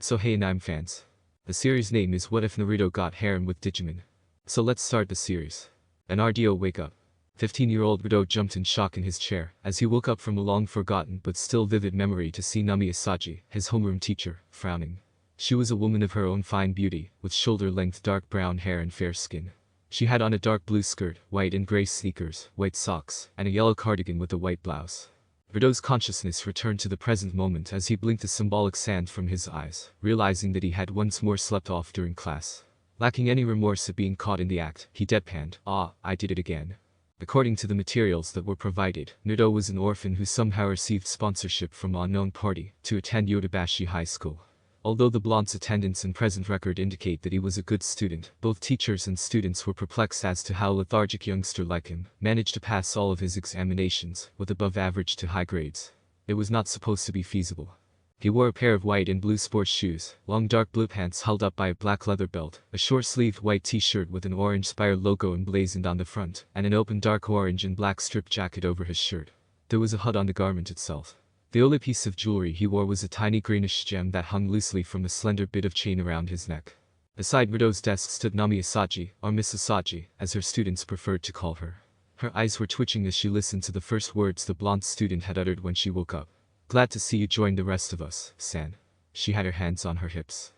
So hey anime fans. The series name is What If Naruto Got Harem with Digimon. So let's start the series. An RDO wake up. 15-year-old Naruto jumped in shock in his chair as he woke up from a long-forgotten but still vivid memory to see Nami Asaji, his homeroom teacher, frowning. She was a woman of her own fine beauty, with shoulder-length dark brown hair and fair skin. She had on a dark blue skirt, white and gray sneakers, white socks, and a yellow cardigan with a white blouse. Naruto's consciousness returned to the present moment as he blinked the symbolic sand from his eyes, realizing that he had once more slept off during class. Lacking any remorse at being caught in the act, he deadpanned, I did it again. According to the materials that were provided, Naruto was an orphan who somehow received sponsorship from an unknown party to attend Yodobashi High School. Although the blonde's attendance and present record indicate that he was a good student, both teachers and students were perplexed as to how a lethargic youngster like him managed to pass all of his examinations with above average to high grades. It was not supposed to be feasible. He wore a pair of white and blue sports shoes, long dark blue pants held up by a black leather belt, a short-sleeved white t-shirt with an orange spire logo emblazoned on the front, and an open dark orange and black striped jacket over his shirt. There was a HUD on the garment itself. The only piece of jewelry he wore was a tiny greenish gem that hung loosely from a slender bit of chain around his neck. Beside Naruto's desk stood Nami Asaji, or Miss Asaji, as her students preferred to call her. Her eyes were twitching as she listened to the first words the blonde student had uttered when she woke up. "Glad to see you join the rest of us, San." She had her hands on her hips.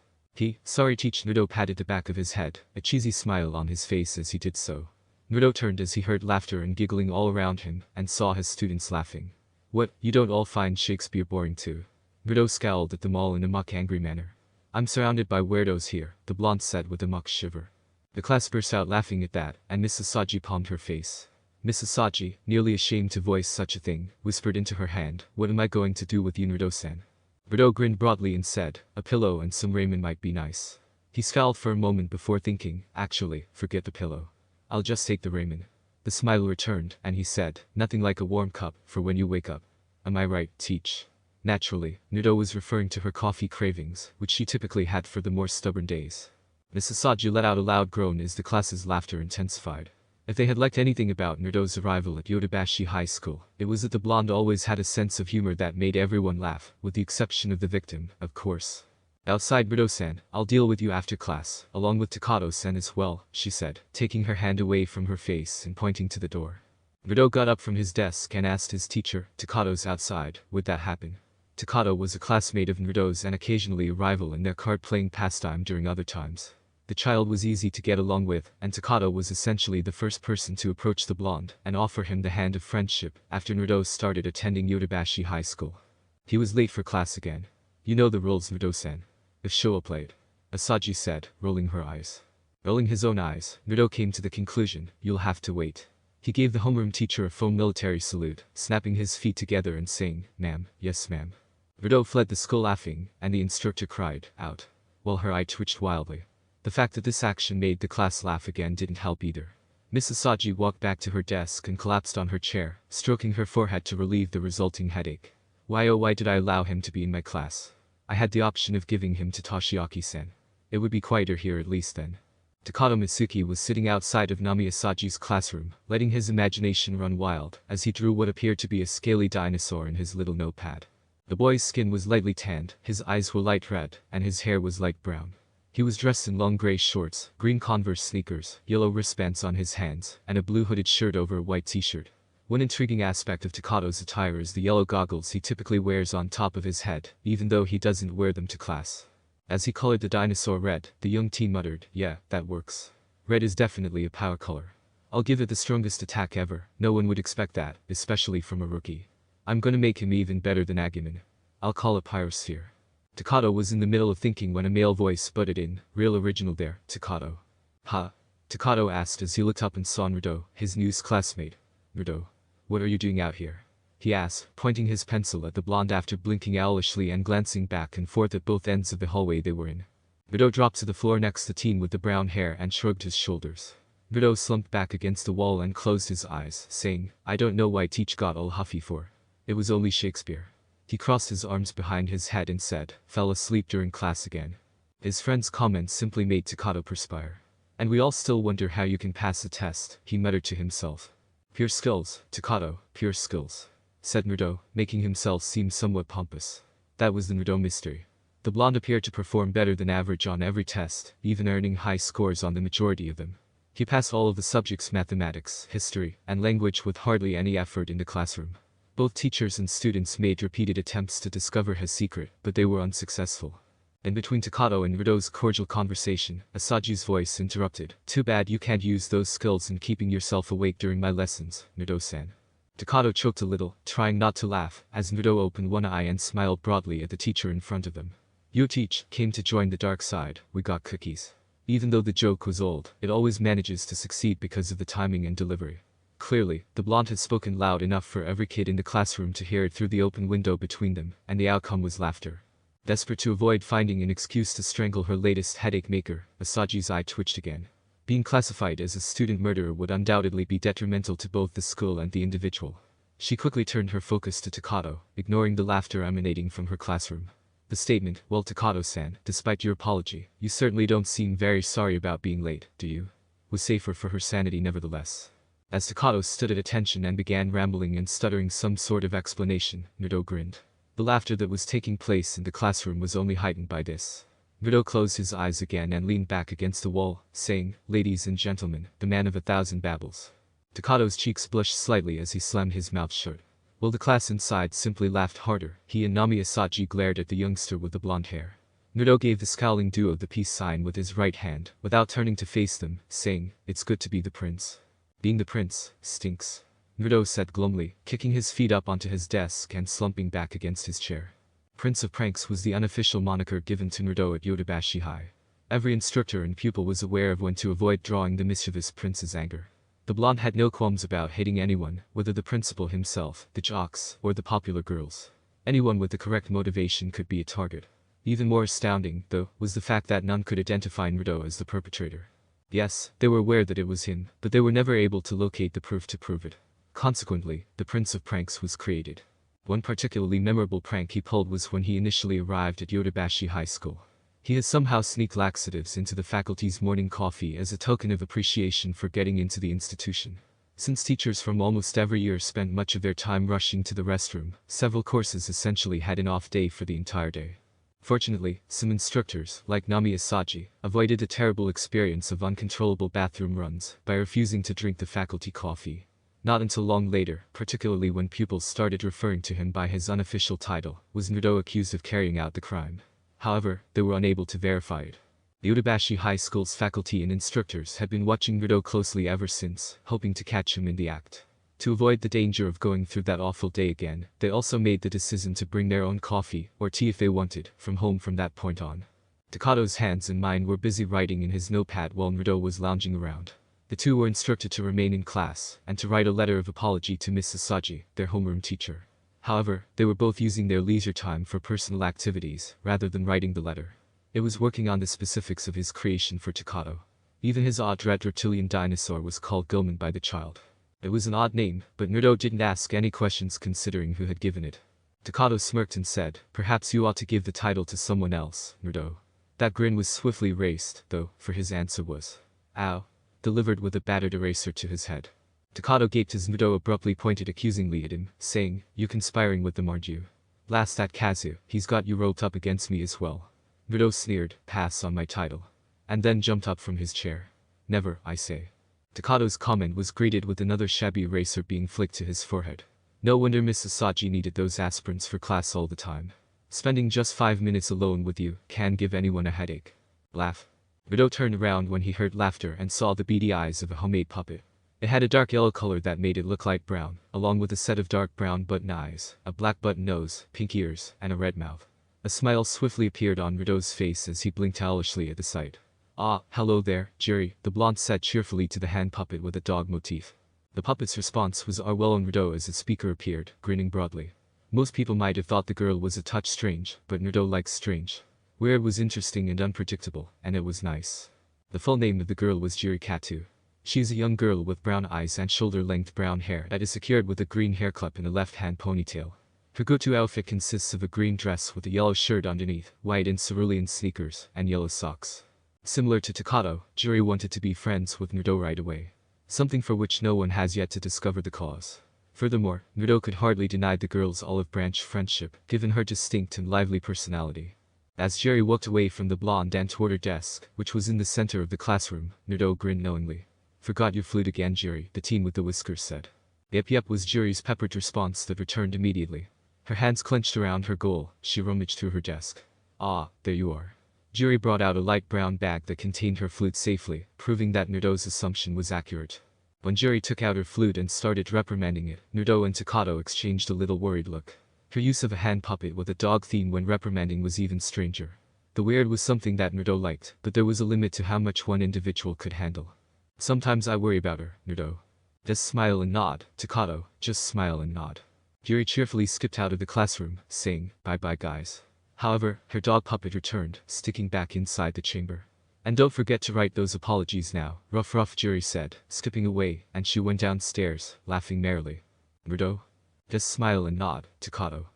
Sorry teach. Naruto patted the back of his head, a cheesy smile on his face as he did so. Naruto turned as he heard laughter and giggling all around him, and saw his students laughing. "What, you don't all find Shakespeare boring too?" Naruto scowled at them all in a mock-angry manner. "I'm surrounded by weirdos here," the blonde said with a mock shiver. The class burst out laughing at that, and Miss Asaji palmed her face. Miss Asaji, nearly ashamed to voice such a thing, whispered into her hand, "What am I going to do with you, Naruto-san?" Naruto grinned broadly and said, "A pillow and some ramen might be nice." He scowled for a moment before thinking, "Actually, forget the pillow. I'll just take the ramen." The smile returned, and he said, "Nothing like a warm cup for when you wake up. Am I right, teach?" Naturally, Naruto was referring to her coffee cravings, which she typically had for the more stubborn days. Miss Asaji let out a loud groan as the class's laughter intensified. If they had liked anything about Naruto's arrival at Yodobashi High School, it was that the blonde always had a sense of humor that made everyone laugh, with the exception of the victim, of course. "Outside, Naruto-san, I'll deal with you after class, along with Takato-san as well," she said, taking her hand away from her face and pointing to the door. Naruto got up from his desk and asked his teacher, "Takato's outside, would that happen?" Takato was a classmate of Naruto's and occasionally a rival in their card-playing pastime during other times. The child was easy to get along with, and Takato was essentially the first person to approach the blonde and offer him the hand of friendship after Naruto started attending Yodobashi High School. He was late for class again. "You know the rules, Naruto-san. If Showa played," Asaji said, rolling her eyes. Rolling his own eyes, Naruto came to the conclusion, "You'll have to wait." He gave the homeroom teacher a full military salute, snapping his feet together and saying, "Ma'am, yes ma'am." Naruto fled the school laughing, and the instructor cried out, while her eye twitched wildly. The fact that this action made the class laugh again didn't help either. Miss Asaji walked back to her desk and collapsed on her chair, stroking her forehead to relieve the resulting headache. "Why oh why did I allow him to be in my class? I had the option of giving him to Toshiaki-san. It would be quieter here at least then." Takato Mitsuki was sitting outside of Nami Asaji's classroom, letting his imagination run wild, as he drew what appeared to be a scaly dinosaur in his little notepad. The boy's skin was lightly tanned, his eyes were light red, and his hair was light brown. He was dressed in long gray shorts, green Converse sneakers, yellow wristbands on his hands, and a blue hooded shirt over a white t-shirt. One intriguing aspect of Takato's attire is the yellow goggles he typically wears on top of his head, even though he doesn't wear them to class. As he colored the dinosaur red, the young teen muttered, "Yeah, that works. Red is definitely a power color. I'll give it the strongest attack ever. No one would expect that, especially from a rookie. I'm gonna make him even better than Agumon. I'll call it Pyrosphere." Takato was in the middle of thinking when a male voice butted in, "Real original there, Takato." "Huh?" Takato asked as he looked up and saw Naruto, his new classmate. "Naruto, what are you doing out here?" he asked, pointing his pencil at the blonde after blinking owlishly and glancing back and forth at both ends of the hallway they were in. Naruto dropped to the floor next to the teen with the brown hair and shrugged his shoulders. Naruto slumped back against the wall and closed his eyes, saying, "I don't know why Teach got all huffy for. It was only Shakespeare." He crossed his arms behind his head and said, "Fell asleep during class again." His friend's comments simply made Takato perspire. "And we all still wonder how you can pass the test," he muttered to himself. "Pure skills, Takato, pure skills," said Naruto, making himself seem somewhat pompous. That was the Naruto mystery. The blonde appeared to perform better than average on every test, even earning high scores on the majority of them. He passed all of the subjects mathematics, history, and language with hardly any effort in the classroom. Both teachers and students made repeated attempts to discover his secret, but they were unsuccessful. In between Takato and Rudo's cordial conversation, Asaji's voice interrupted. "Too bad you can't use those skills in keeping yourself awake during my lessons, Naruto-san." Takato choked a little, trying not to laugh, as Naruto opened one eye and smiled broadly at the teacher in front of them. "You teach, came to join the dark side, we got cookies." Even though the joke was old, it always manages to succeed because of the timing and delivery. Clearly, the blonde had spoken loud enough for every kid in the classroom to hear it through the open window between them, and the outcome was laughter. Desperate to avoid finding an excuse to strangle her latest headache maker, Asaji's eye twitched again. Being classified as a student murderer would undoubtedly be detrimental to both the school and the individual. She quickly turned her focus to Takato, ignoring the laughter emanating from her classroom. The statement, "Well, Takato-san, despite your apology, you certainly don't seem very sorry about being late, do you?" was safer for her sanity nevertheless. As Takato stood at attention and began rambling and stuttering some sort of explanation, Naruto grinned. The laughter that was taking place in the classroom was only heightened by this. Naruto closed his eyes again and leaned back against the wall, saying, "Ladies and gentlemen, the man of 1,000 babbles." Takato's cheeks blushed slightly as he slammed his mouth shut. While the class inside simply laughed harder, he and Nami Asaji glared at the youngster with the blonde hair. Naruto gave the scowling duo the peace sign with his right hand, without turning to face them, saying, "It's good to be the prince." "Being the prince stinks," Naruto said glumly, kicking his feet up onto his desk and slumping back against his chair. Prince of Pranks was the unofficial moniker given to Naruto at Yodobashi High. Every instructor and pupil was aware of when to avoid drawing the mischievous prince's anger. The blonde had no qualms about hating anyone, whether the principal himself, the jocks, or the popular girls. Anyone with the correct motivation could be a target. Even more astounding, though, was the fact that none could identify Naruto as the perpetrator. Yes, they were aware that it was him, but they were never able to locate the proof to prove it. Consequently, the Prince of Pranks was created. One particularly memorable prank he pulled was when he initially arrived at Yodobashi High School. He had somehow sneaked laxatives into the faculty's morning coffee as a token of appreciation for getting into the institution. Since teachers from almost every year spent much of their time rushing to the restroom, several courses essentially had an off day for the entire day. Fortunately, some instructors, like Nami Asaji, avoided the terrible experience of uncontrollable bathroom runs by refusing to drink the faculty coffee. Not until long later, particularly when pupils started referring to him by his unofficial title, was Naruto accused of carrying out the crime. However, they were unable to verify it. The Yodobashi High School's faculty and instructors had been watching Naruto closely ever since, hoping to catch him in the act. To avoid the danger of going through that awful day again, they also made the decision to bring their own coffee, or tea if they wanted, from home from that point on. Takato's hands and mind were busy writing in his notepad while Naruto was lounging around. The two were instructed to remain in class, and to write a letter of apology to Miss Asaji, their homeroom teacher. However, they were both using their leisure time for personal activities, rather than writing the letter. It was working on the specifics of his creation for Takato. Even his odd red reptilian dinosaur was called Gilman by the child. It was an odd name, but Naruto didn't ask any questions considering who had given it. Takato smirked and said, "Perhaps you ought to give the title to someone else, Naruto." That grin was swiftly erased, though, for his answer was, "Ow," delivered with a battered eraser to his head. Takato gaped as Naruto abruptly pointed accusingly at him, saying, "You conspiring with them, aren't you? Last that Kazu, he's got you roped up against me as well." Naruto sneered, "Pass on my title," and then jumped up from his chair. "Never, I say." Takato's comment was greeted with another shabby eraser being flicked to his forehead. No wonder Miss Asaji needed those aspirants for class all the time. Spending just 5 minutes alone with you can give anyone a headache. Laugh. Naruto turned around when he heard laughter and saw the beady eyes of a homemade puppet. It had a dark yellow color that made it look light brown, along with a set of dark brown button eyes, a black button nose, pink ears, and a red mouth. A smile swiftly appeared on Naruto's face as he blinked owlishly at the sight. "Ah, hello there, Jerry," the blonde said cheerfully to the hand puppet with a dog motif. The puppet's response was "Well," on Naruto as the speaker appeared, grinning broadly. Most people might have thought the girl was a touch strange, but Naruto likes strange. Weird was interesting and unpredictable, and it was nice. The full name of the girl was Jiri Katu. She is a young girl with brown eyes and shoulder-length brown hair that is secured with a green hair clip and a left-hand ponytail. Her go-to outfit consists of a green dress with a yellow shirt underneath, white and cerulean sneakers, and yellow socks. Similar to Takato, Jiri wanted to be friends with Naruto right away. Something for which no one has yet to discover the cause. Furthermore, Naruto could hardly deny the girl's olive branch friendship, given her distinct and lively personality. As Jerry walked away from the blonde and toward her desk, which was in the center of the classroom, Naruto grinned knowingly. "Forgot your flute again, Jerry," the teen with the whiskers said. Yep, was Jerry's peppered response that returned immediately. Her hands clenched around her goal, she rummaged through her desk. "Ah, there you are." Jerry brought out a light brown bag that contained her flute safely, proving that Naruto's assumption was accurate. When Jerry took out her flute and started reprimanding it, Naruto and Takato exchanged a little worried look. Her use of a hand puppet with a dog theme when reprimanding was even stranger. The weird was something that Naruto liked, but there was a limit to how much one individual could handle. "Sometimes I worry about her, Naruto." Just smile and nod, Takato, just smile and nod. Jerry cheerfully skipped out of the classroom, saying, "Bye-bye guys." However, her dog puppet returned, sticking back inside the chamber. "And don't forget to write those apologies now, rough," Jerry said, skipping away, and she went downstairs, laughing merrily. "Naruto?" Just smile and nod, Takato.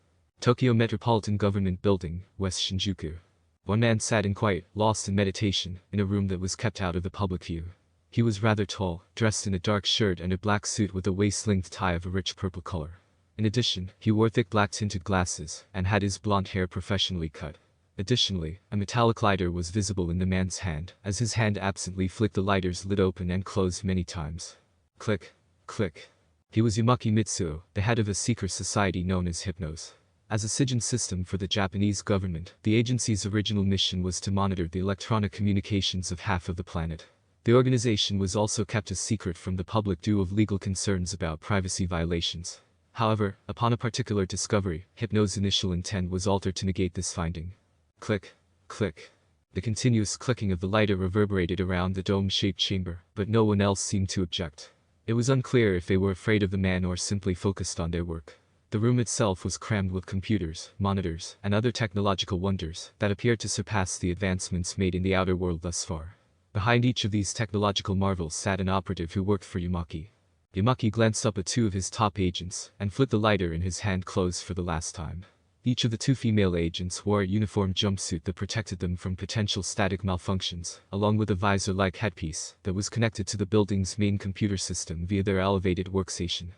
Tokyo Metropolitan Government Building, West Shinjuku. One man sat in quiet, lost in meditation, in a room that was kept out of the public view. He was rather tall, dressed in a dark shirt and a black suit with a waist-length tie of a rich purple color. In addition, he wore thick black-tinted glasses, and had his blonde hair professionally cut. Additionally, a metallic lighter was visible in the man's hand, as his hand absently flicked the lighter's lid open and closed many times. Click. Click. He was Yamaki Mitsuo, the head of a secret society known as Hypnos. As a SIGIN system for the Japanese government, the agency's original mission was to monitor the electronic communications of half of the planet. The organization was also kept a secret from the public due of legal concerns about privacy violations. However, upon a particular discovery, Hypno's initial intent was altered to negate this finding. Click. Click. The continuous clicking of the lighter reverberated around the dome-shaped chamber, but no one else seemed to object. It was unclear if they were afraid of the man or simply focused on their work. The room itself was crammed with computers, monitors, and other technological wonders that appeared to surpass the advancements made in the outer world thus far. Behind each of these technological marvels sat an operative who worked for Yamaki. Yamaki glanced up at two of his top agents and flipped the lighter in his hand closed for the last time. Each of the two female agents wore a uniform jumpsuit that protected them from potential static malfunctions, along with a visor-like headpiece that was connected to the building's main computer system via their elevated workstation.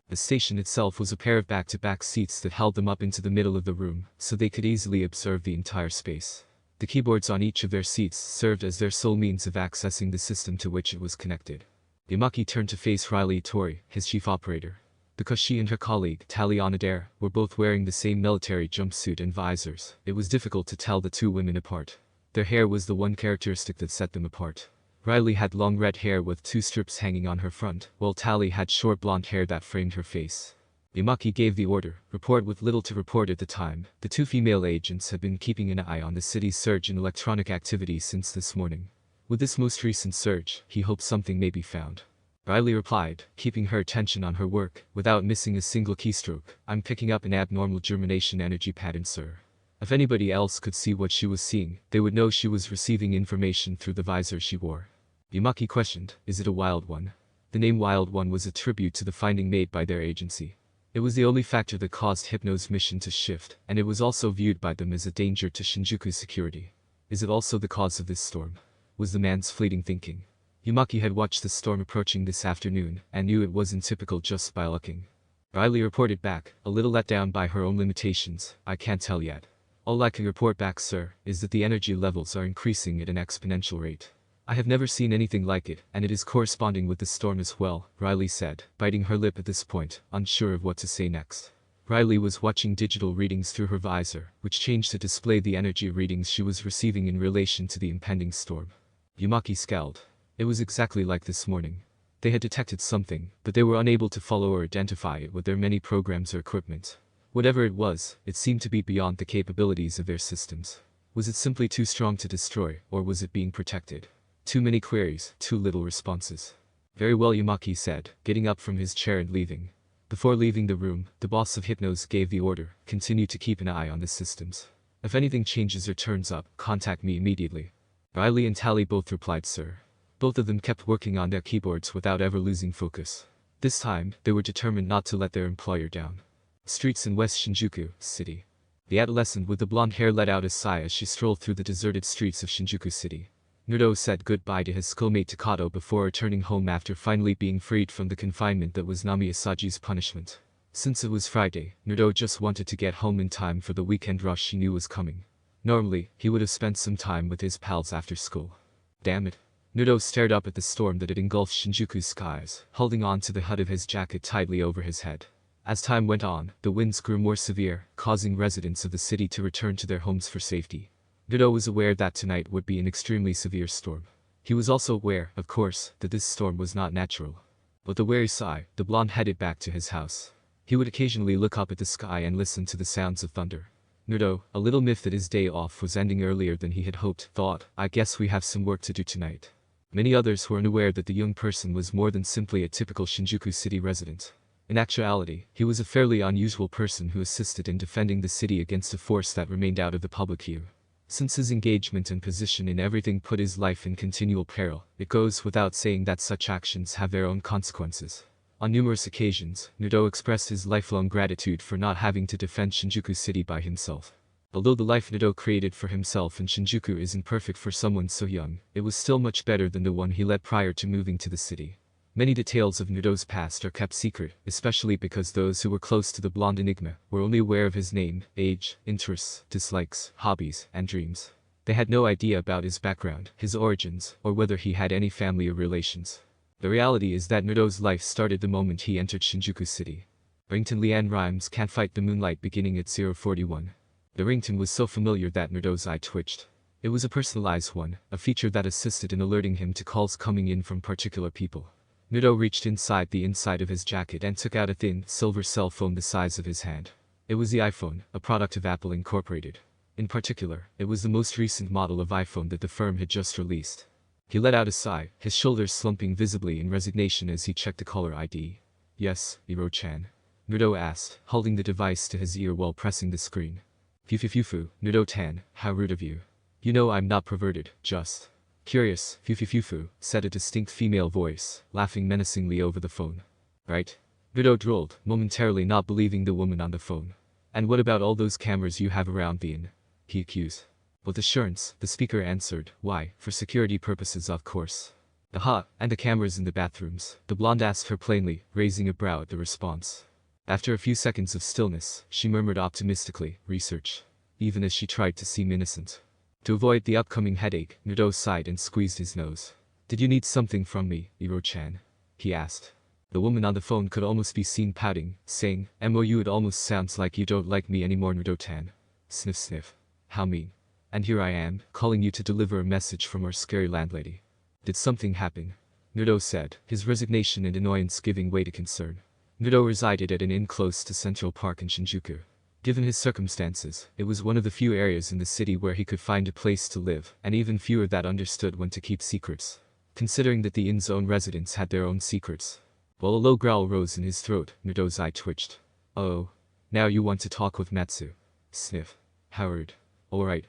The station itself was a pair of back-to-back seats that held them up into the middle of the room, so they could easily observe the entire space. The keyboards on each of their seats served as their sole means of accessing the system to which it was connected. Yamaki turned to face Riley Itori, his chief operator. Because she and her colleague, Tali Onodera, were both wearing the same military jumpsuit and visors, it was difficult to tell the two women apart. Their hair was the one characteristic that set them apart. Riley had long red hair with two strips hanging on her front, while Tali had short blonde hair that framed her face. Yamaki gave the order, report with little to report at the time. The two female agents had been keeping an eye on the city's surge in electronic activity since this morning. With this most recent surge, he hoped something may be found. Riley replied, keeping her attention on her work, without missing a single keystroke. "I'm picking up an abnormal germination energy pattern, sir." If anybody else could see what she was seeing, they would know she was receiving information through the visor she wore. Yamaki questioned, "Is it a wild one?" The name Wild One was a tribute to the finding made by their agency. It was the only factor that caused Hypno's mission to shift, and it was also viewed by them as a danger to Shinjuku's security. "Is it also the cause of this storm?" was the man's fleeting thinking. Yamaki had watched the storm approaching this afternoon, and knew it wasn't typical just by looking. Riley reported back, a little let down by her own limitations. "I can't tell yet. All I can report back, sir, is that the energy levels are increasing at an exponential rate. I have never seen anything like it, and it is corresponding with the storm as well," Riley said, biting her lip at this point, unsure of what to say next. Riley was watching digital readings through her visor, which changed to display the energy readings she was receiving in relation to the impending storm. Yamaki scowled. It was exactly like this morning. They had detected something, but they were unable to follow or identify it with their many programs or equipment. Whatever it was, it seemed to be beyond the capabilities of their systems. Was it simply too strong to destroy, or was it being protected? Too many queries, too little responses. "Very well," Yamaki said, getting up from his chair and leaving. Before leaving the room, the boss of Hypnos gave the order, "Continue to keep an eye on the systems. If anything changes or turns up, contact me immediately." Riley and Tali both replied, "Sir." Both of them kept working on their keyboards without ever losing focus. This time, they were determined not to let their employer down. Streets in West Shinjuku City. The adolescent with the blonde hair let out a sigh as she strolled through the deserted streets of Shinjuku City. Naruto said goodbye to his schoolmate Takato before returning home after finally being freed from the confinement that was Nami Asaji's punishment. Since it was Friday, Naruto just wanted to get home in time for the weekend rush she knew was coming. Normally, he would have spent some time with his pals after school. Damn it. Naruto stared up at the storm that had engulfed Shinjuku's skies, holding on to the hood of his jacket tightly over his head. As time went on, the winds grew more severe, causing residents of the city to return to their homes for safety. Naruto was aware that tonight would be an extremely severe storm. He was also aware, of course, that this storm was not natural. With a weary sigh, the blonde headed back to his house. He would occasionally look up at the sky and listen to the sounds of thunder. Naruto, a little miffed that his day off was ending earlier than he had hoped, thought, I guess we have some work to do tonight. Many others were unaware that the young person was more than simply a typical Shinjuku city resident. In actuality, he was a fairly unusual person who assisted in defending the city against a force that remained out of the public view. Since his engagement and position in everything put his life in continual peril, it goes without saying that such actions have their own consequences. On numerous occasions, Naruto expressed his lifelong gratitude for not having to defend Shinjuku City by himself. Although the life Naruto created for himself in Shinjuku isn't perfect for someone so young, it was still much better than the one he led prior to moving to the city. Many details of Naruto's past are kept secret, especially because those who were close to the blonde enigma were only aware of his name, age, interests, dislikes, hobbies, and dreams. They had no idea about his background, his origins, or whether he had any family or relations. The reality is that Naruto's life started the moment he entered Shinjuku City. Ringtone Lian rhymes can't fight the moonlight beginning at 041. The ringtone was so familiar that Naruto's eye twitched. It was a personalized one, a feature that assisted in alerting him to calls coming in from particular people. Naruto reached inside the inside of his jacket and took out a thin, silver cell phone the size of his hand. It was the iPhone, a product of Apple Incorporated. In particular, it was the most recent model of iPhone that the firm had just released. He let out a sigh, his shoulders slumping visibly in resignation as he checked the caller ID. Yes, Iro-chan. Naruto asked, holding the device to his ear while pressing the screen. Fufu, Naruto-tan, how rude of you. You know I'm not perverted, just curious, Fufu, said a distinct female voice, laughing menacingly over the phone. Right? Naruto drooled, momentarily not believing the woman on the phone. And what about all those cameras you have around the inn? He accused. With assurance, the speaker answered, why, for security purposes of course. Aha, and the cameras in the bathrooms, the blonde asked her plainly, raising a brow at the response. After a few seconds of stillness, she murmured optimistically, research. Even as she tried to seem innocent. To avoid the upcoming headache, Naruto sighed and squeezed his nose. Did you need something from me, Iro-chan? He asked. The woman on the phone could almost be seen pouting, saying, MOU it almost sounds like you don't like me anymore, Naruto-tan. Sniff sniff. How mean. And here I am, calling you to deliver a message from our scary landlady. Did something happen? Naruto said, his resignation and annoyance giving way to concern. Naruto resided at an inn close to Central Park in Shinjuku. Given his circumstances, it was one of the few areas in the city where he could find a place to live, and even fewer that understood when to keep secrets. Considering that the inn's own residents had their own secrets. While a low growl rose in his throat, Naruto's eye twitched. Oh. Now you want to talk with Matsu. Sniff. Howard. Alright.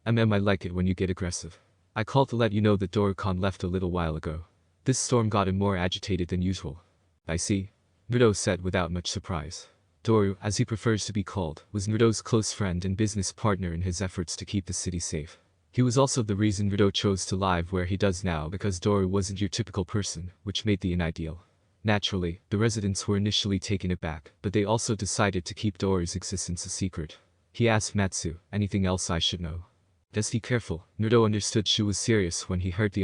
I like it when you get aggressive. I called to let you know that Doru-kan left a little while ago. This storm got him more agitated than usual. I see. Naruto said without much surprise. Doru, as he prefers to be called, was Naruto's close friend and business partner in his efforts to keep the city safe. He was also the reason Naruto chose to live where he does now because Doru wasn't your typical person, which made the inn ideal. Naturally, the residents were initially taken aback, but they also decided to keep Doru's existence a secret. He asked Matsu, anything else I should know? Just be careful. Naruto understood she was serious when he heard the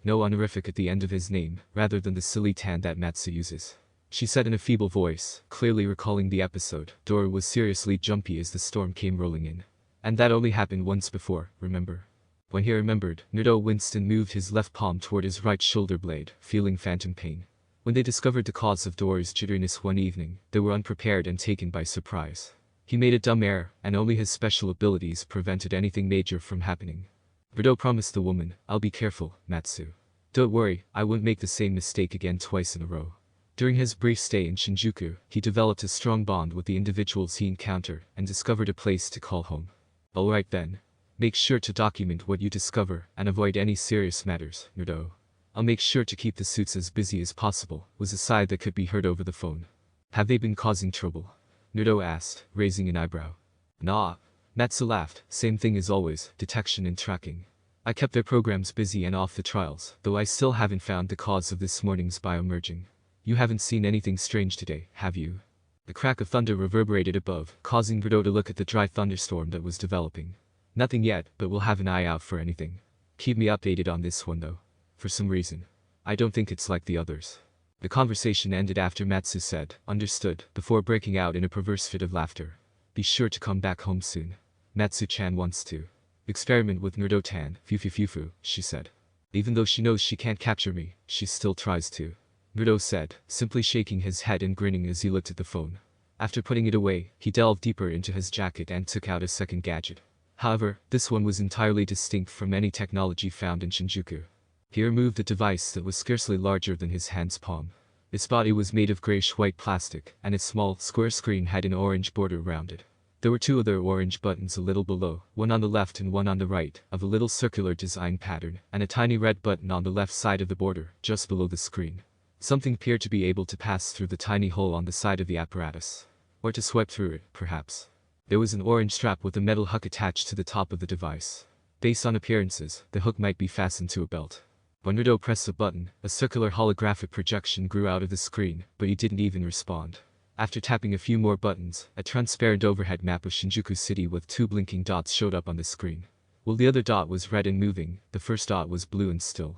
no honorific at the end of his name, rather than the silly tan that Matsu uses. She said in a feeble voice, clearly recalling the episode. Doru was seriously jumpy as the storm came rolling in. And that only happened once before, remember? When he remembered, Naruto winced and moved his left palm toward his right shoulder blade, feeling phantom pain. When they discovered the cause of Doru's jitteriness one evening, they were unprepared and taken by surprise. He made a dumb error, and only his special abilities prevented anything major from happening. Naruto promised the woman, I'll be careful, Matsu. Don't worry, I won't make the same mistake again twice in a row. During his brief stay in Shinjuku, he developed a strong bond with the individuals he encountered and discovered a place to call home. Alright then. Make sure to document what you discover and avoid any serious matters, Naruto. I'll make sure to keep the suits as busy as possible, was a sigh that could be heard over the phone. Have they been causing trouble? Naruto asked, raising an eyebrow. Nah. Matsu laughed, same thing as always, detection and tracking. I kept their programs busy and off the trials, though I still haven't found the cause of this morning's biomerging. You haven't seen anything strange today, have you? The crack of thunder reverberated above, causing Naruto to look at the dry thunderstorm that was developing. Nothing yet, but we'll have an eye out for anything. Keep me updated on this one though. For some reason, I don't think it's like the others. The conversation ended after Matsu said, "Understood," before breaking out in a perverse fit of laughter. Be sure to come back home soon. Matsu-chan wants to experiment with Naruto-tan, fufu, she said. Even though she knows she can't capture me, she still tries to. Naruto said, simply shaking his head and grinning as he looked at the phone. After putting it away, he delved deeper into his jacket and took out a second gadget. However, this one was entirely distinct from any technology found in Shinjuku. He removed a device that was scarcely larger than his hand's palm. Its body was made of grayish-white plastic, and its small, square screen had an orange border around it. There were two other orange buttons a little below, one on the left and one on the right, of a little circular design pattern, and a tiny red button on the left side of the border, just below the screen. Something appeared to be able to pass through the tiny hole on the side of the apparatus. Or to swipe through it, perhaps. There was an orange strap with a metal hook attached to the top of the device. Based on appearances, the hook might be fastened to a belt. When Naruto pressed the button, a circular holographic projection grew out of the screen, but he didn't even respond. After tapping a few more buttons, a transparent overhead map of Shinjuku City with two blinking dots showed up on the screen. While the other dot was red and moving, the first dot was blue and still.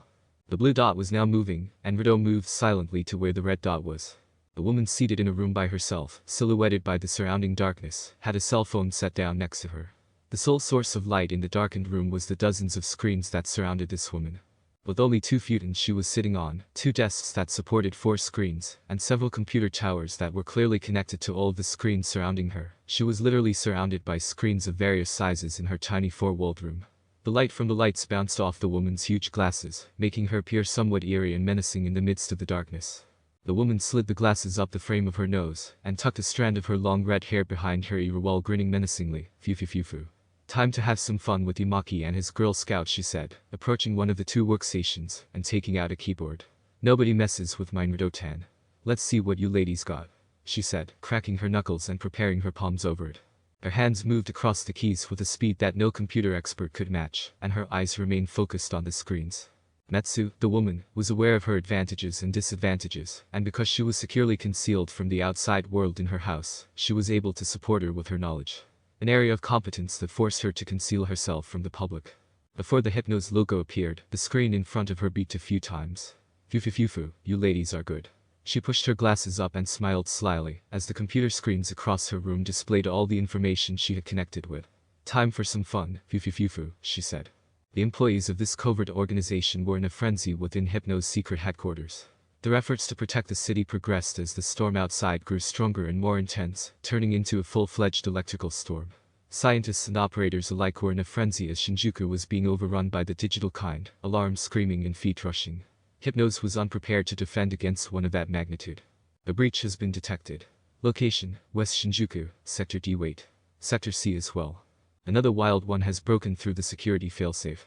The blue dot was now moving, and Naruto moved silently to where the red dot was. A woman seated in a room by herself, silhouetted by the surrounding darkness, had a cell phone set down next to her. The sole source of light in the darkened room was the dozens of screens that surrounded this woman. With only 2 feet and she was sitting on 2 desks that supported 4 screens, and several computer towers that were clearly connected to all of the screens surrounding her. She was literally surrounded by screens of various sizes in her tiny 4-walled room. The light from the lights bounced off the woman's huge glasses, making her appear somewhat eerie and menacing in the midst of the darkness. The woman slid the glasses up the frame of her nose, and tucked a strand of her long red hair behind her ear while grinning menacingly. Fufu. Time to have some fun with Imaki and his Girl Scout, she said, approaching one of the 2 workstations, and taking out a keyboard. Nobody messes with my Naruto-tan. Let's see what you ladies got, she said, cracking her knuckles and preparing her palms over it. Her hands moved across the keys with a speed that no computer expert could match, and her eyes remained focused on the screens. Matsu, the woman, was aware of her advantages and disadvantages, and because she was securely concealed from the outside world in her house, she was able to support her with her knowledge. An area of competence that forced her to conceal herself from the public. Before the Hypnos logo appeared, the screen in front of her beeped a few times. Fufu, you ladies are good. She pushed her glasses up and smiled slyly, as the computer screens across her room displayed all the information she had connected with. Time for some fun, Fufu, she said. The employees of this covert organization were in a frenzy within Hypno's secret headquarters. Their efforts to protect the city progressed as the storm outside grew stronger and more intense, turning into a full-fledged electrical storm. Scientists and operators alike were in a frenzy as Shinjuku was being overrun by the digital kind, alarms screaming and feet rushing. Hypnos was unprepared to defend against one of that magnitude. A breach has been detected. Location, West Shinjuku, Sector D. Wait. Sector C as well. Another wild one has broken through the security failsafe.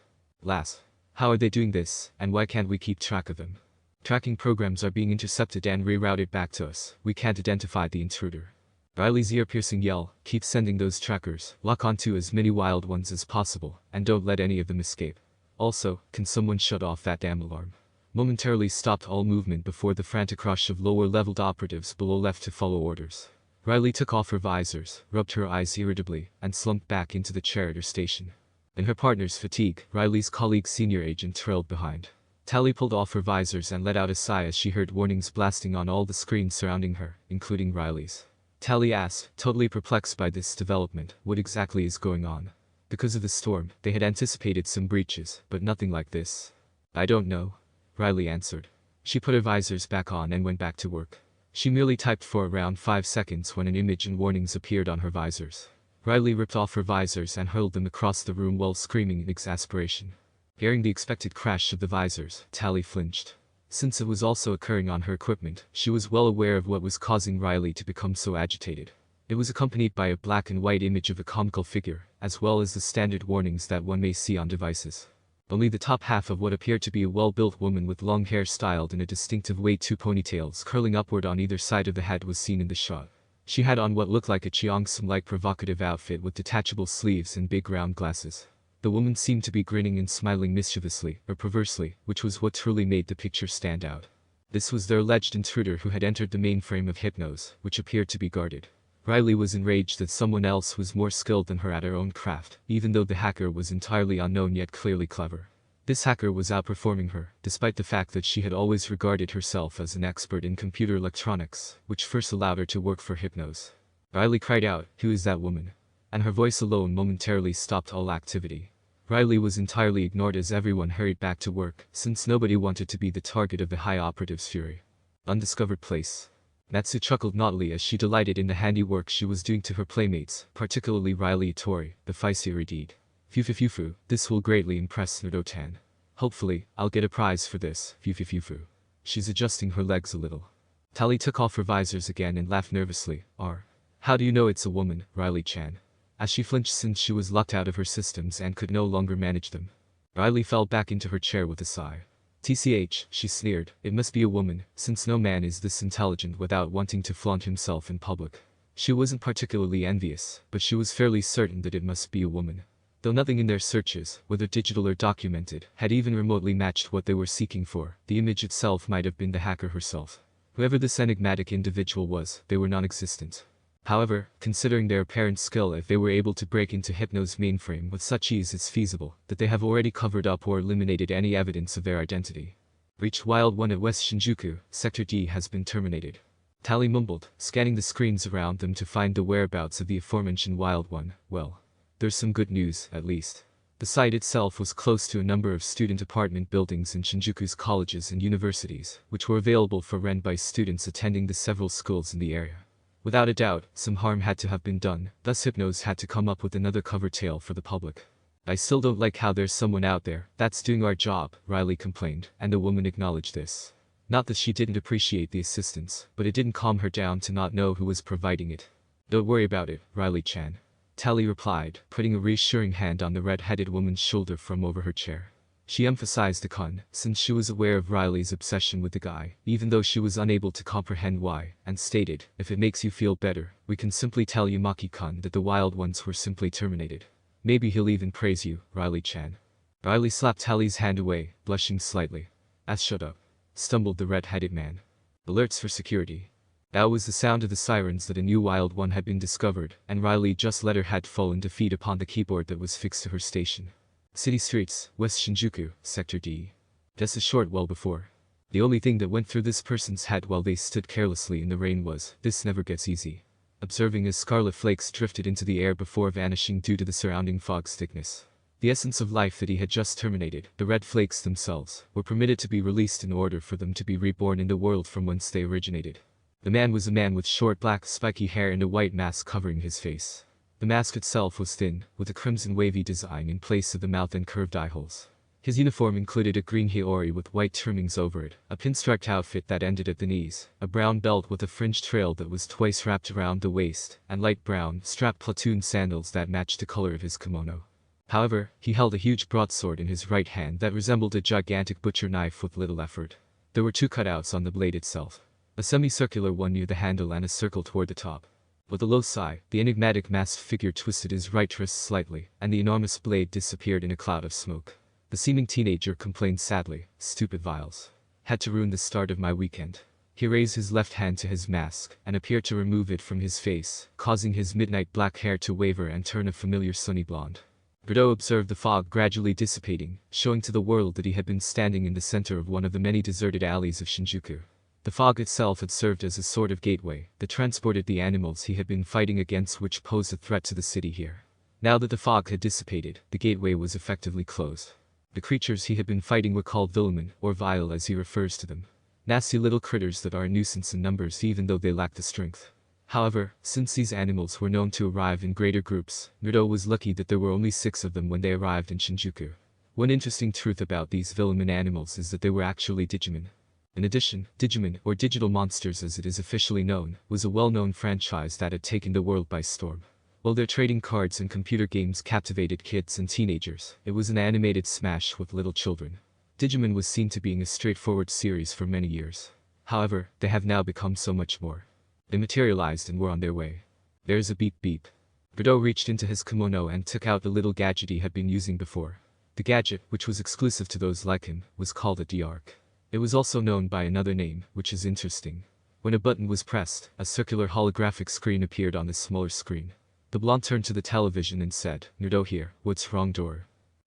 How are they doing this, and why can't we keep track of them? Tracking programs are being intercepted and rerouted back to us. We can't identify the intruder. Riley's ear-piercing yell, keep sending those trackers, lock onto as many wild ones as possible, and don't let any of them escape. Also, can someone shut off that damn alarm? Momentarily stopped all movement before the frantic rush of lower-leveled operatives below left to follow orders. Riley took off her visors, rubbed her eyes irritably, and slumped back into the chair at her station. In her partner's fatigue, Riley's colleague senior agent trailed behind. Tally pulled off her visors and let out a sigh as she heard warnings blasting on all the screens surrounding her, including Riley's. Tally asked, totally perplexed by this development, what exactly is going on? Because of the storm, they had anticipated some breaches, but nothing like this. I don't know, Riley answered. She put her visors back on and went back to work. She merely typed for around 5 seconds when an image and warnings appeared on her visors. Riley ripped off her visors and hurled them across the room while screaming in exasperation. Hearing the expected crash of the visors, Tally flinched. Since it was also occurring on her equipment, she was well aware of what was causing Riley to become so agitated. It was accompanied by a black and white image of a comical figure, as well as the standard warnings that one may see on devices. Only the top half of what appeared to be a well-built woman with long hair styled in a distinctive way, 2 ponytails curling upward on either side of the head, was seen in the shot. She had on what looked like a Cheongsam-like provocative outfit with detachable sleeves and big round glasses. The woman seemed to be grinning and smiling mischievously, or perversely, which was what truly made the picture stand out. This was their alleged intruder who had entered the mainframe of Hypnos, which appeared to be guarded. Riley was enraged that someone else was more skilled than her at her own craft, even though the hacker was entirely unknown yet clearly clever. This hacker was outperforming her, despite the fact that she had always regarded herself as an expert in computer electronics, which first allowed her to work for Hypnos. Riley cried out, "Who is that woman?" And her voice alone momentarily stopped all activity. Riley was entirely ignored as everyone hurried back to work, since nobody wanted to be the target of the High Operative's fury. Undiscovered place. Natsu chuckled naughtily as she delighted in the handiwork she was doing to her playmates, particularly Riley Itori, the feisty deed. Fufu, this will greatly impress Naruto-tan. Hopefully, I'll get a prize for this, Fufu. She's adjusting her legs a little. Tally took off her visors again and laughed nervously. How do you know it's a woman, Riley-chan? As she flinched since she was locked out of her systems and could no longer manage them. Riley fell back into her chair with a sigh. TCH, she sneered, it must be a woman, since no man is this intelligent without wanting to flaunt himself in public. She wasn't particularly envious, but she was fairly certain that it must be a woman. Though nothing in their searches, whether digital or documented, had even remotely matched what they were seeking for, the image itself might have been the hacker herself. Whoever this enigmatic individual was, they were non-existent. However, considering their apparent skill, if they were able to break into Hypno's mainframe with such ease, it's feasible that they have already covered up or eliminated any evidence of their identity. Reach Wild 1 at West Shinjuku, Sector D has been terminated. Tally mumbled, scanning the screens around them to find the whereabouts of the aforementioned Wild 1. Well, there's some good news, at least. The site itself was close to a number of student apartment buildings in Shinjuku's colleges and universities, which were available for rent by students attending the several schools in the area. Without a doubt, some harm had to have been done, thus Hypnos had to come up with another cover tale for the public. I still don't like how there's someone out there that's doing our job, Riley complained, and the woman acknowledged this. Not that she didn't appreciate the assistance, but it didn't calm her down to not know who was providing it. Don't worry about it, Riley-chan. Tally replied, putting a reassuring hand on the red-headed woman's shoulder from over her chair. She emphasized the con, since she was aware of Riley's obsession with the guy, even though she was unable to comprehend why, and stated, if it makes you feel better, we can simply tell Yumaki-kun that the wild ones were simply terminated. Maybe he'll even praise you, Riley-chan. Riley slapped Tally's hand away, blushing slightly. Shut up, stumbled the red-headed man. Alerts for security. That was the sound of the sirens that a new wild one had been discovered, and Riley just let her head fall in defeat upon the keyboard that was fixed to her station. City streets, West Shinjuku, Sector D. Just a short while before. The only thing that went through this person's head while they stood carelessly in the rain was, this never gets easy. Observing as scarlet flakes drifted into the air before vanishing due to the surrounding fog's thickness. The essence of life that he had just terminated, the red flakes themselves, were permitted to be released in order for them to be reborn in the world from whence they originated. The man was a man with short black spiky hair and a white mask covering his face. The mask itself was thin, with a crimson wavy design in place of the mouth and curved eye holes. His uniform included a green haori with white trimmings over it, a pinstriped outfit that ended at the knees, a brown belt with a fringed trail that was twice wrapped around the waist, and light brown, strapped platoon sandals that matched the color of his kimono. However, he held a huge broadsword in his right hand that resembled a gigantic butcher knife with little effort. There were two cutouts on the blade itself. A semicircular one near the handle and a circle toward the top. With a low sigh, the enigmatic masked figure twisted his right wrist slightly, and the enormous blade disappeared in a cloud of smoke. The seeming teenager complained sadly, stupid vials. Had to ruin the start of my weekend. He raised his left hand to his mask, and appeared to remove it from his face, causing his midnight black hair to waver and turn a familiar sunny blonde. Bordeaux observed the fog gradually dissipating, showing to the world that he had been standing in the center of one of the many deserted alleys of Shinjuku. The fog itself had served as a sort of gateway that transported the animals he had been fighting against, which posed a threat to the city here. Now that the fog had dissipated, the gateway was effectively closed. The creatures he had been fighting were called Villain, or Vile as he refers to them. Nasty little critters that are a nuisance in numbers even though they lack the strength. However, since these animals were known to arrive in greater groups, Naruto was lucky that there were only 6 of them when they arrived in Shinjuku. One interesting truth about these Villain animals is that they were actually Digimon. In addition, Digimon, or Digital Monsters as it is officially known, was a well-known franchise that had taken the world by storm. While their trading cards and computer games captivated kids and teenagers, it was an animated smash with little children. Digimon was seen to being a straightforward series for many years. However, they have now become so much more. They materialized and were on their way. There's a beep beep. Bordeaux reached into his kimono and took out the little gadget he had been using before. The gadget, which was exclusive to those like him, was called a D-Arc. It was also known by another name, which is interesting. When a button was pressed, a circular holographic screen appeared on the smaller screen. The blonde turned to the television and said, "Naruto here, what's wrong, Doru?"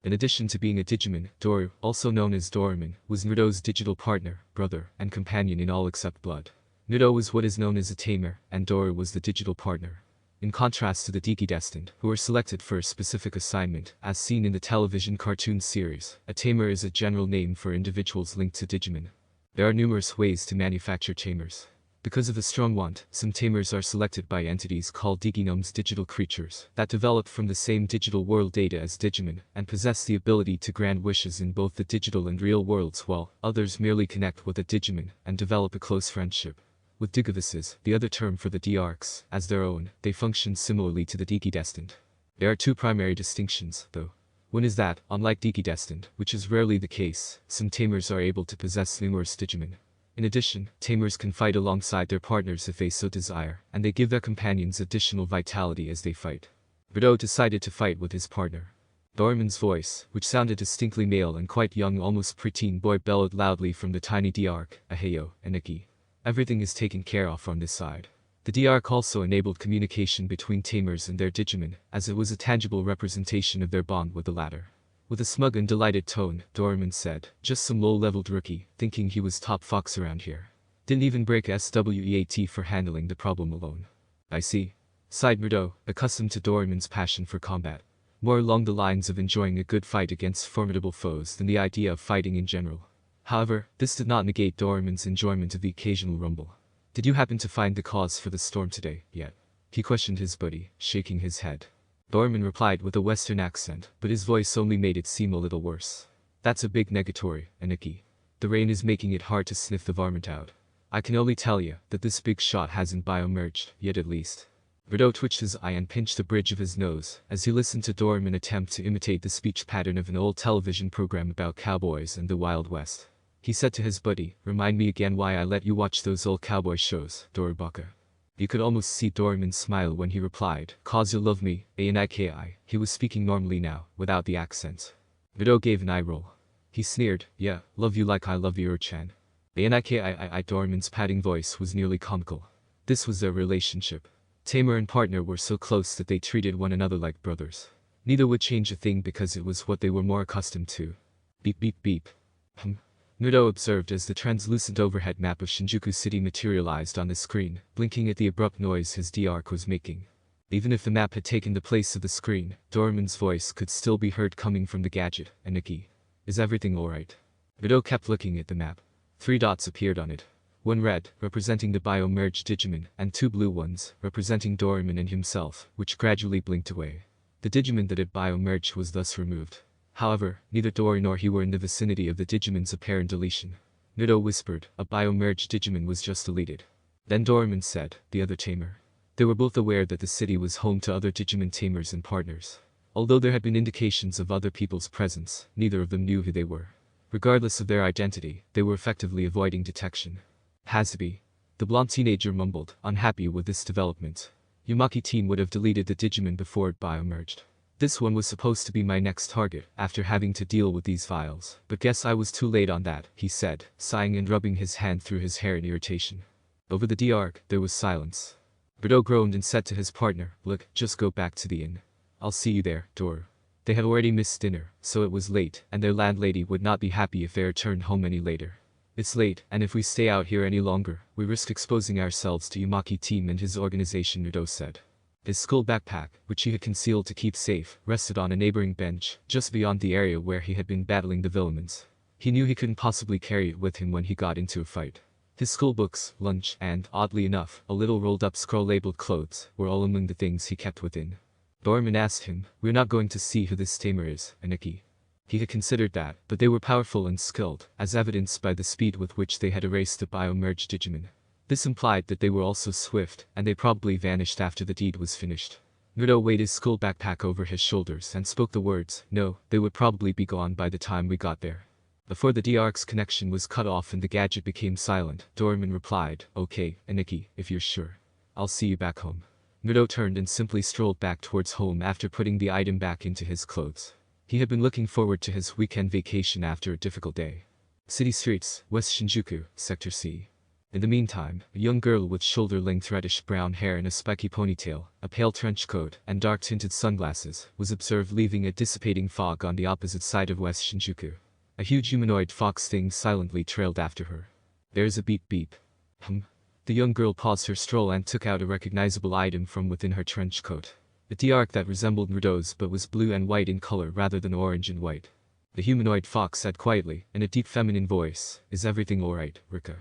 In addition to being a Digimon, Doru, also known as Doraemon, was Naruto's digital partner, brother, and companion in all except blood. Naruto was what is known as a tamer, and Doru was the digital partner. In contrast to the Digidestined, who were selected for a specific assignment, as seen in the television cartoon series, a tamer is a general name for individuals linked to Digimon. There are numerous ways to manufacture tamers. Because of the strong want, some tamers are selected by entities called Diginomes, digital creatures, that develop from the same digital world data as Digimon, and possess the ability to grant wishes in both the digital and real worlds, while others merely connect with a Digimon and develop a close friendship. With Digivices, the other term for the D-Arcs, as their own, they function similarly to the Digidestined. There are two primary distinctions, though. One is that, unlike Digidestined, which is rarely the case, some tamers are able to possess numerous Digimon. In addition, tamers can fight alongside their partners if they so desire, and they give their companions additional vitality as they fight. Naruto decided to fight with his partner. Doraemon's voice, which sounded distinctly male and quite young, almost preteen boy, bellowed loudly from the tiny D-Arc, "Aheyo, Aniki. Everything is taken care of on this side." The D-Arc also enabled communication between tamers and their Digimon, as it was a tangible representation of their bond with the latter. With a smug and delighted tone, Doraemon said, "Just some low-leveled rookie, thinking he was top fox around here. Didn't even break SWEAT for handling the problem alone." "I see," sighed Naruto, accustomed to Doraemon's passion for combat. More along the lines of enjoying a good fight against formidable foes than the idea of fighting in general. However, this did not negate Doraemon's enjoyment of the occasional rumble. "Did you happen to find the cause for the storm today, yet?" he questioned his buddy, shaking his head. Doraemon replied with a Western accent, but his voice only made it seem a little worse. "That's a big negatory, Aniki. The rain is making it hard to sniff the varmint out. I can only tell you that this big shot hasn't bio-merged, yet at least." Naruto twitched his eye and pinched the bridge of his nose, as he listened to Doraemon attempt to imitate the speech pattern of an old television program about cowboys and the Wild West. He said to his buddy, "Remind me again why I let you watch those old cowboy shows, Dorubaka." You could almost see Doraemon smile when he replied, "'Cause you love me, Aniki." He was speaking normally now, without the accent. Naruto gave an eye roll. He sneered, "Yeah, love you like I love Yuru-chan." Aniki. Doraemon's patting voice was nearly comical. This was their relationship. Tamer and partner were so close that they treated one another like brothers. Neither would change a thing because it was what they were more accustomed to. Beep beep beep. Naruto observed as the translucent overhead map of Shinjuku City materialized on the screen, blinking at the abrupt noise his D-Arc was making. Even if the map had taken the place of the screen, Doraemon's voice could still be heard coming from the gadget. "Aniki. Is everything alright?" Naruto kept looking at the map. 3 dots appeared on it. One red, representing the bio-merged Digimon, and 2 blue ones, representing Doraemon and himself, which gradually blinked away. The Digimon that had bio-merged was thus removed. However, neither Dory nor he were in the vicinity of the Digimon's apparent deletion. Naruto whispered, "A bio-merged Digimon was just deleted." Then Doraemon said, "The other tamer." They were both aware that the city was home to other Digimon tamers and partners. Although there had been indications of other people's presence, neither of them knew who they were. Regardless of their identity, they were effectively avoiding detection. "Has to be," the blonde teenager mumbled, unhappy with this development. "Yumaki team would have deleted the Digimon before it bio-merged. This one was supposed to be my next target, after having to deal with these files, but guess I was too late on that," he said, sighing and rubbing his hand through his hair in irritation. Over the D-Arc, there was silence. Naruto groaned and said to his partner, "Look, just go back to the inn. I'll see you there, Doru." They had already missed dinner, so it was late, and their landlady would not be happy if they returned home any later. "It's late, and if we stay out here any longer, we risk exposing ourselves to Yumaki team and his organization," Naruto said. His school backpack, which he had concealed to keep safe, rested on a neighboring bench, just beyond the area where he had been battling the villains. He knew he couldn't possibly carry it with him when he got into a fight. His school books, lunch, and, oddly enough, a little rolled-up scroll-labeled clothes, were all among the things he kept within. Doraemon asked him, "We're not going to see who this tamer is, Aniki." He had considered that, but they were powerful and skilled, as evidenced by the speed with which they had erased the bio-merged Digimon. This implied that they were also swift, and they probably vanished after the deed was finished. Naruto weighed his school backpack over his shoulders and spoke the words, "No, they would probably be gone by the time we got there." Before the D-Arc's connection was cut off and the gadget became silent, Doraemon replied, "Okay, Aniki, if you're sure. I'll see you back home." Naruto turned and simply strolled back towards home after putting the item back into his clothes. He had been looking forward to his weekend vacation after a difficult day. City streets, West Shinjuku, Sector C. In the meantime, a young girl with shoulder-length reddish-brown hair and a spiky ponytail, a pale trench coat, and dark-tinted sunglasses, was observed leaving a dissipating fog on the opposite side of West Shinjuku. A huge humanoid fox thing silently trailed after her. There's a beep beep. The young girl paused her stroll and took out a recognizable item from within her trench coat. A D-arc that resembled Naruto's but was blue and white in color rather than orange and white. The humanoid fox said quietly, in a deep feminine voice, "Is everything alright, Rika?"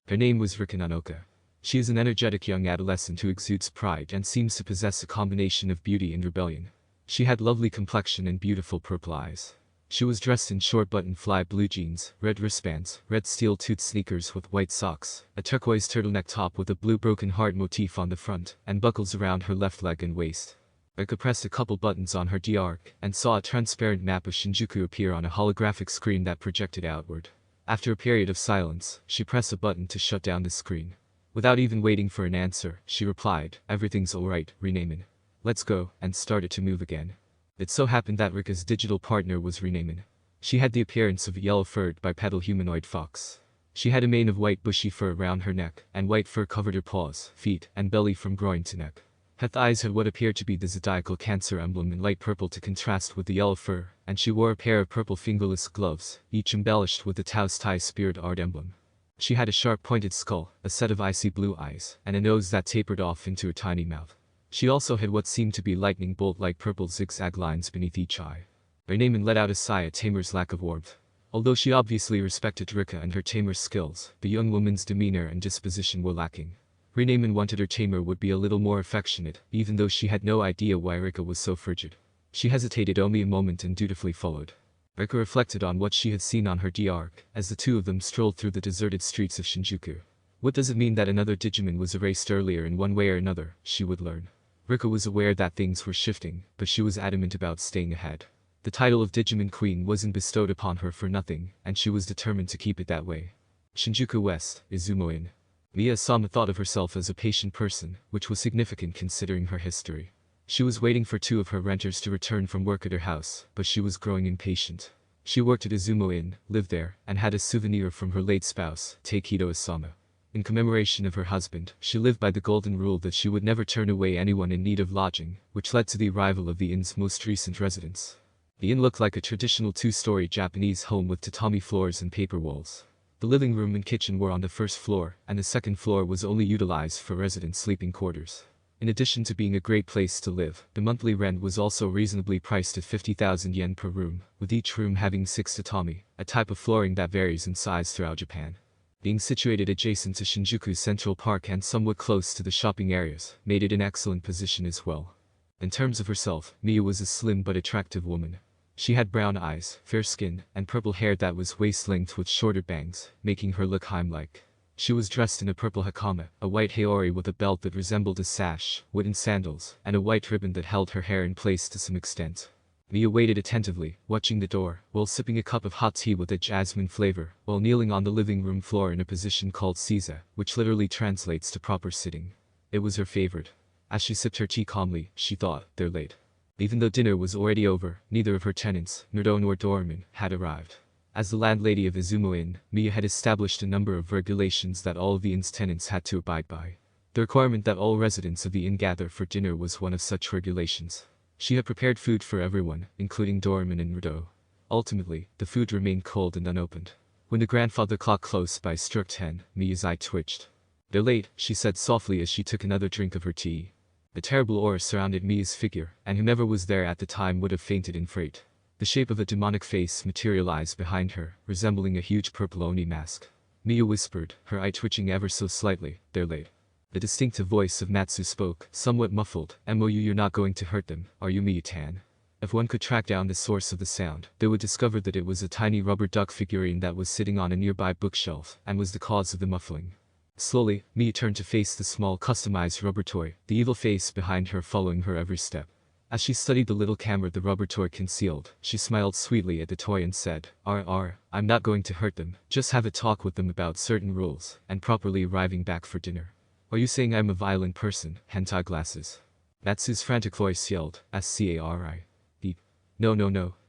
Her name was Rika Nanoka. She is an energetic young adolescent who exudes pride and seems to possess a combination of beauty and rebellion. She had lovely complexion and beautiful purple eyes. She was dressed in short button-fly blue jeans, red wristbands, red steel-toed sneakers with white socks, a turquoise turtleneck top with a blue broken heart motif on the front, and buckles around her left leg and waist. Rika pressed a couple buttons on her D-arc and saw a transparent map of Shinjuku appear on a holographic screen that projected outward. After a period of silence, she pressed a button to shut down the screen. Without even waiting for an answer, she replied, "Everything's alright, Renamen. Let's go," and started to move again. It so happened that Rika's digital partner was Renamen. She had the appearance of a yellow-furred bipedal humanoid fox. She had a mane of white bushy fur around her neck, and white fur covered her paws, feet, and belly from groin to neck. Her thighs had what appeared to be the zodiacal Cancer emblem in light purple to contrast with the yellow fur, and she wore a pair of purple fingerless gloves, each embellished with the Tao's Tai spirit art emblem. She had a sharp pointed skull, a set of icy blue eyes, and a nose that tapered off into a tiny mouth. She also had what seemed to be lightning bolt-like purple zigzag lines beneath each eye. Renamen let out a sigh at Tamer's lack of warmth. Although she obviously respected Rika and her tamer's skills, the young woman's demeanor and disposition were lacking. Renamen wanted her tamer would be a little more affectionate, even though she had no idea why Rika was so frigid. She hesitated only a moment and dutifully followed. Rika reflected on what she had seen on her D-arc, as the two of them strolled through the deserted streets of Shinjuku. What does it mean that another Digimon was erased earlier in one way or another, she would learn. Rika was aware that things were shifting, but she was adamant about staying ahead. The title of Digimon Queen wasn't bestowed upon her for nothing, and she was determined to keep it that way. Shinjuku West, Izumo-in. Miya-sama thought of herself as a patient person, which was significant considering her history. She was waiting for two of her renters to return from work at her house, but she was growing impatient. She worked at Izumo Inn, lived there, and had a souvenir from her late spouse, Takedo Asama. In commemoration of her husband, she lived by the golden rule that she would never turn away anyone in need of lodging, which led to the arrival of the inn's most recent residents. The inn looked like a traditional two-story Japanese home with tatami floors and paper walls. The living room and kitchen were on the first floor, and the second floor was only utilized for resident sleeping quarters. In addition to being a great place to live, the monthly rent was also reasonably priced at 50,000 yen per room, with each room having 6 tatami, a type of flooring that varies in size throughout Japan. Being situated adjacent to Shinjuku's Central Park and somewhat close to the shopping areas, made it an excellent position as well. In terms of herself, Miya was a slim but attractive woman. She had brown eyes, fair skin, and purple hair that was waist-length with shorter bangs, making her look Harem-like. She was dressed in a purple hakama, a white haori with a belt that resembled a sash, wooden sandals, and a white ribbon that held her hair in place to some extent. Miya waited attentively, watching the door, while sipping a cup of hot tea with a jasmine flavor, while kneeling on the living room floor in a position called seiza, which literally translates to proper sitting. It was her favorite. As she sipped her tea calmly, she thought, "They're late." Even though dinner was already over, neither of her tenants, Naruto nor Doraemon, had arrived. As the landlady of Izumo Inn, Miya had established a number of regulations that all of the inn's tenants had to abide by. The requirement that all residents of the inn gather for dinner was one of such regulations. She had prepared food for everyone, including Doraemon and Naruto. Ultimately, the food remained cold and unopened. When the grandfather clock close by struck 10, Miya's eye twitched. "They're late," she said softly as she took another drink of her tea. A terrible aura surrounded Miya's figure, and whomever was there at the time would have fainted in fright. The shape of a demonic face materialized behind her, resembling a huge purple Oni mask. Miya whispered, her eye twitching ever so slightly, "They're late." The distinctive voice of Natsu spoke, somewhat muffled, "You're not going to hurt them, are you, Miya-tan?" If one could track down the source of the sound, they would discover that it was a tiny rubber duck figurine that was sitting on a nearby bookshelf, and was the cause of the muffling. Slowly, Miya turned to face the small customized rubber toy, the evil face behind her following her every step. As she studied the little camera the rubber toy concealed, she smiled sweetly at the toy and said, I'm not going to hurt them, just have a talk with them about certain rules, and properly arriving back for dinner." "Are you saying I'm a violent person, hentai glasses?" Natsu's frantic voice yelled, "Scari. Deep. No,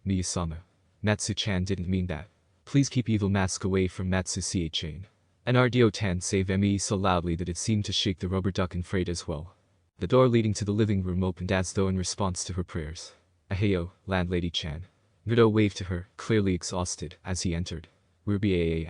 Miya-sama. Natsu-chan didn't mean that. Please keep evil mask away from Natsu-chan. Nrdo save me so loudly that it seemed to shake the rubber duck in freight as well. The door leading to the living room opened as though in response to her prayers. Aheyo, landlady Chan. Naruto waved to her, clearly exhausted, as he entered. Ruby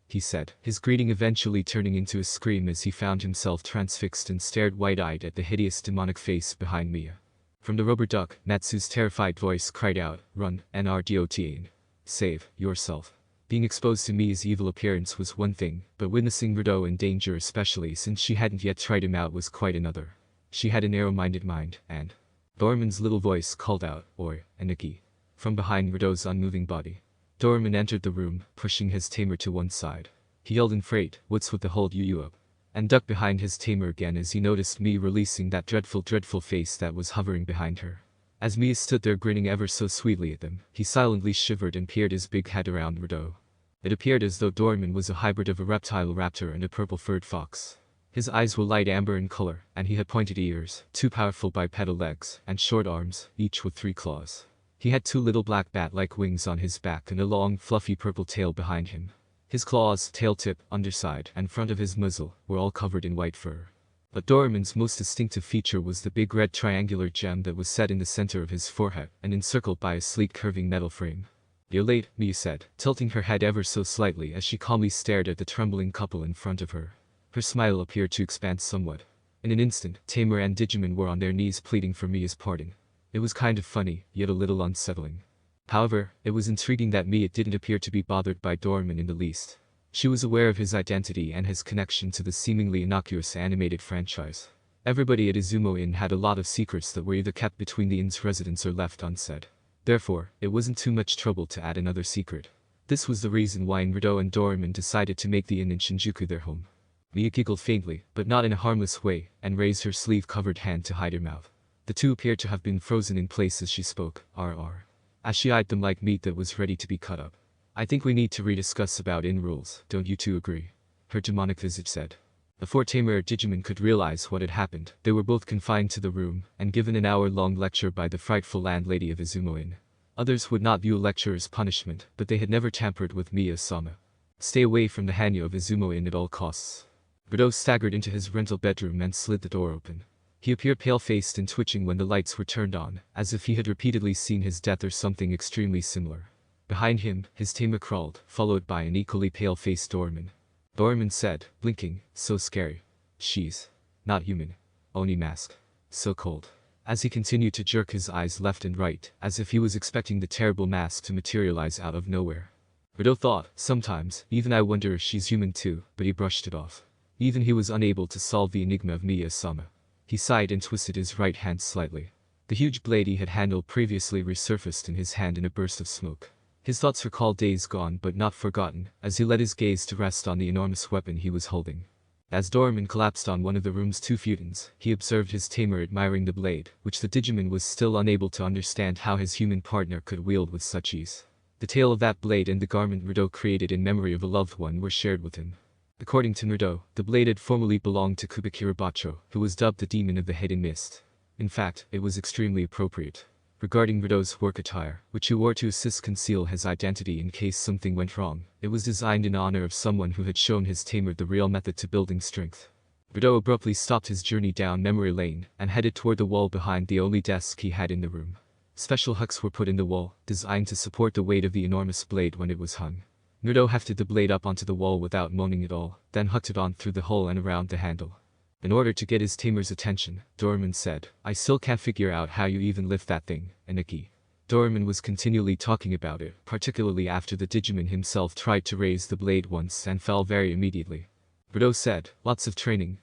he said, his greeting eventually turning into a scream as he found himself transfixed and stared wide-eyed at the hideous demonic face behind Mia. From the rubber duck, Natsu's terrified voice cried out, "Run, Nrdo. Save yourself." Being exposed to Mia's evil appearance was one thing, but witnessing Naruto in danger, especially since she hadn't yet tried him out, was quite another. She had a narrow-minded mind, and Doraemon's little voice called out, "Oi, Aniki," from behind Naruto's unmoving body. Doraemon entered the room, pushing his tamer to one side. He yelled in fright, "What's with the hold you up?" and ducked behind his tamer again as he noticed Mia releasing that dreadful face that was hovering behind her. As Mia stood there grinning ever so sweetly at them, he silently shivered and peered his big head around Naruto. It appeared as though Doraemon was a hybrid of a reptile raptor and a purple-furred fox. His eyes were light amber in color, and he had pointed ears, 2 powerful bipedal legs, and short arms, each with 3 claws. He had 2 little black bat-like wings on his back and a long, fluffy purple tail behind him. His claws, tail tip, underside, and front of his muzzle were all covered in white fur. But Doraemon's most distinctive feature was the big red triangular gem that was set in the center of his forehead and encircled by a sleek curving metal frame. "You're late," Mia said, tilting her head ever so slightly as she calmly stared at the trembling couple in front of her. Her smile appeared to expand somewhat. In an instant, Tamer and Digimon were on their knees pleading for Mia's pardon. It was kind of funny, yet a little unsettling. However, it was intriguing that Mia didn't appear to be bothered by Doraemon in the least. She was aware of his identity and his connection to the seemingly innocuous animated franchise. Everybody at Izumo Inn had a lot of secrets that were either kept between the inn's residents or left unsaid. Therefore, it wasn't too much trouble to add another secret. This was the reason why Naruto and Doraemon decided to make the inn in Shinjuku their home. Mia giggled faintly, but not in a harmless way, and raised her sleeve-covered hand to hide her mouth. The two appeared to have been frozen in place as she spoke, RR. As she eyed them like meat that was ready to be cut up. "I think we need to rediscuss about inn rules, don't you two agree?" her demonic visage said. Before Tamer or Digimon could realize what had happened, they were both confined to the room, and given an hour-long lecture by the frightful landlady of Izumo Inn. Others would not view a lecture as punishment, but they had never tampered with Miya-sama. Stay away from the hanyo of Izumo Inn at all costs. Naruto staggered into his rental bedroom and slid the door open. He appeared pale-faced and twitching when the lights were turned on, as if he had repeatedly seen his death or something extremely similar. Behind him, his tamer crawled, followed by an equally pale-faced Doraemon. Doraemon said, blinking, "So scary. She's not human. Oni mask. So cold." As he continued to jerk his eyes left and right, as if he was expecting the terrible mask to materialize out of nowhere. Naruto thought, sometimes, even I wonder if she's human too, but he brushed it off. Even he was unable to solve the enigma of Miya-sama. He sighed and twisted his right hand slightly. The huge blade he had handled previously resurfaced in his hand in a burst of smoke. His thoughts recalled days gone but not forgotten, as he let his gaze to rest on the enormous weapon he was holding. As Doraemon collapsed on one of the room's 2 futons, he observed his tamer admiring the blade, which the Digimon was still unable to understand how his human partner could wield with such ease. The tale of that blade and the garment Naruto created in memory of a loved one were shared with him. According to Naruto, the blade had formerly belonged to Kubikira Bacho, who was dubbed the Demon of the Hidden Mist. In fact, it was extremely appropriate. Regarding Naruto's work attire, which he wore to assist conceal his identity in case something went wrong, it was designed in honor of someone who had shown his tamer the real method to building strength. Naruto abruptly stopped his journey down memory lane and headed toward the wall behind the only desk he had in the room. Special hooks were put in the wall, designed to support the weight of the enormous blade when it was hung. Naruto hefted the blade up onto the wall without moaning at all, then hooked it on through the hole and around the handle. In order to get his tamer's attention, Doraemon said, "I still can't figure out how you even lift that thing, Aniki." Doraemon was continually talking about it, particularly after the Digimon himself tried to raise the blade once and fell very immediately. Naruto said, "Lots of training,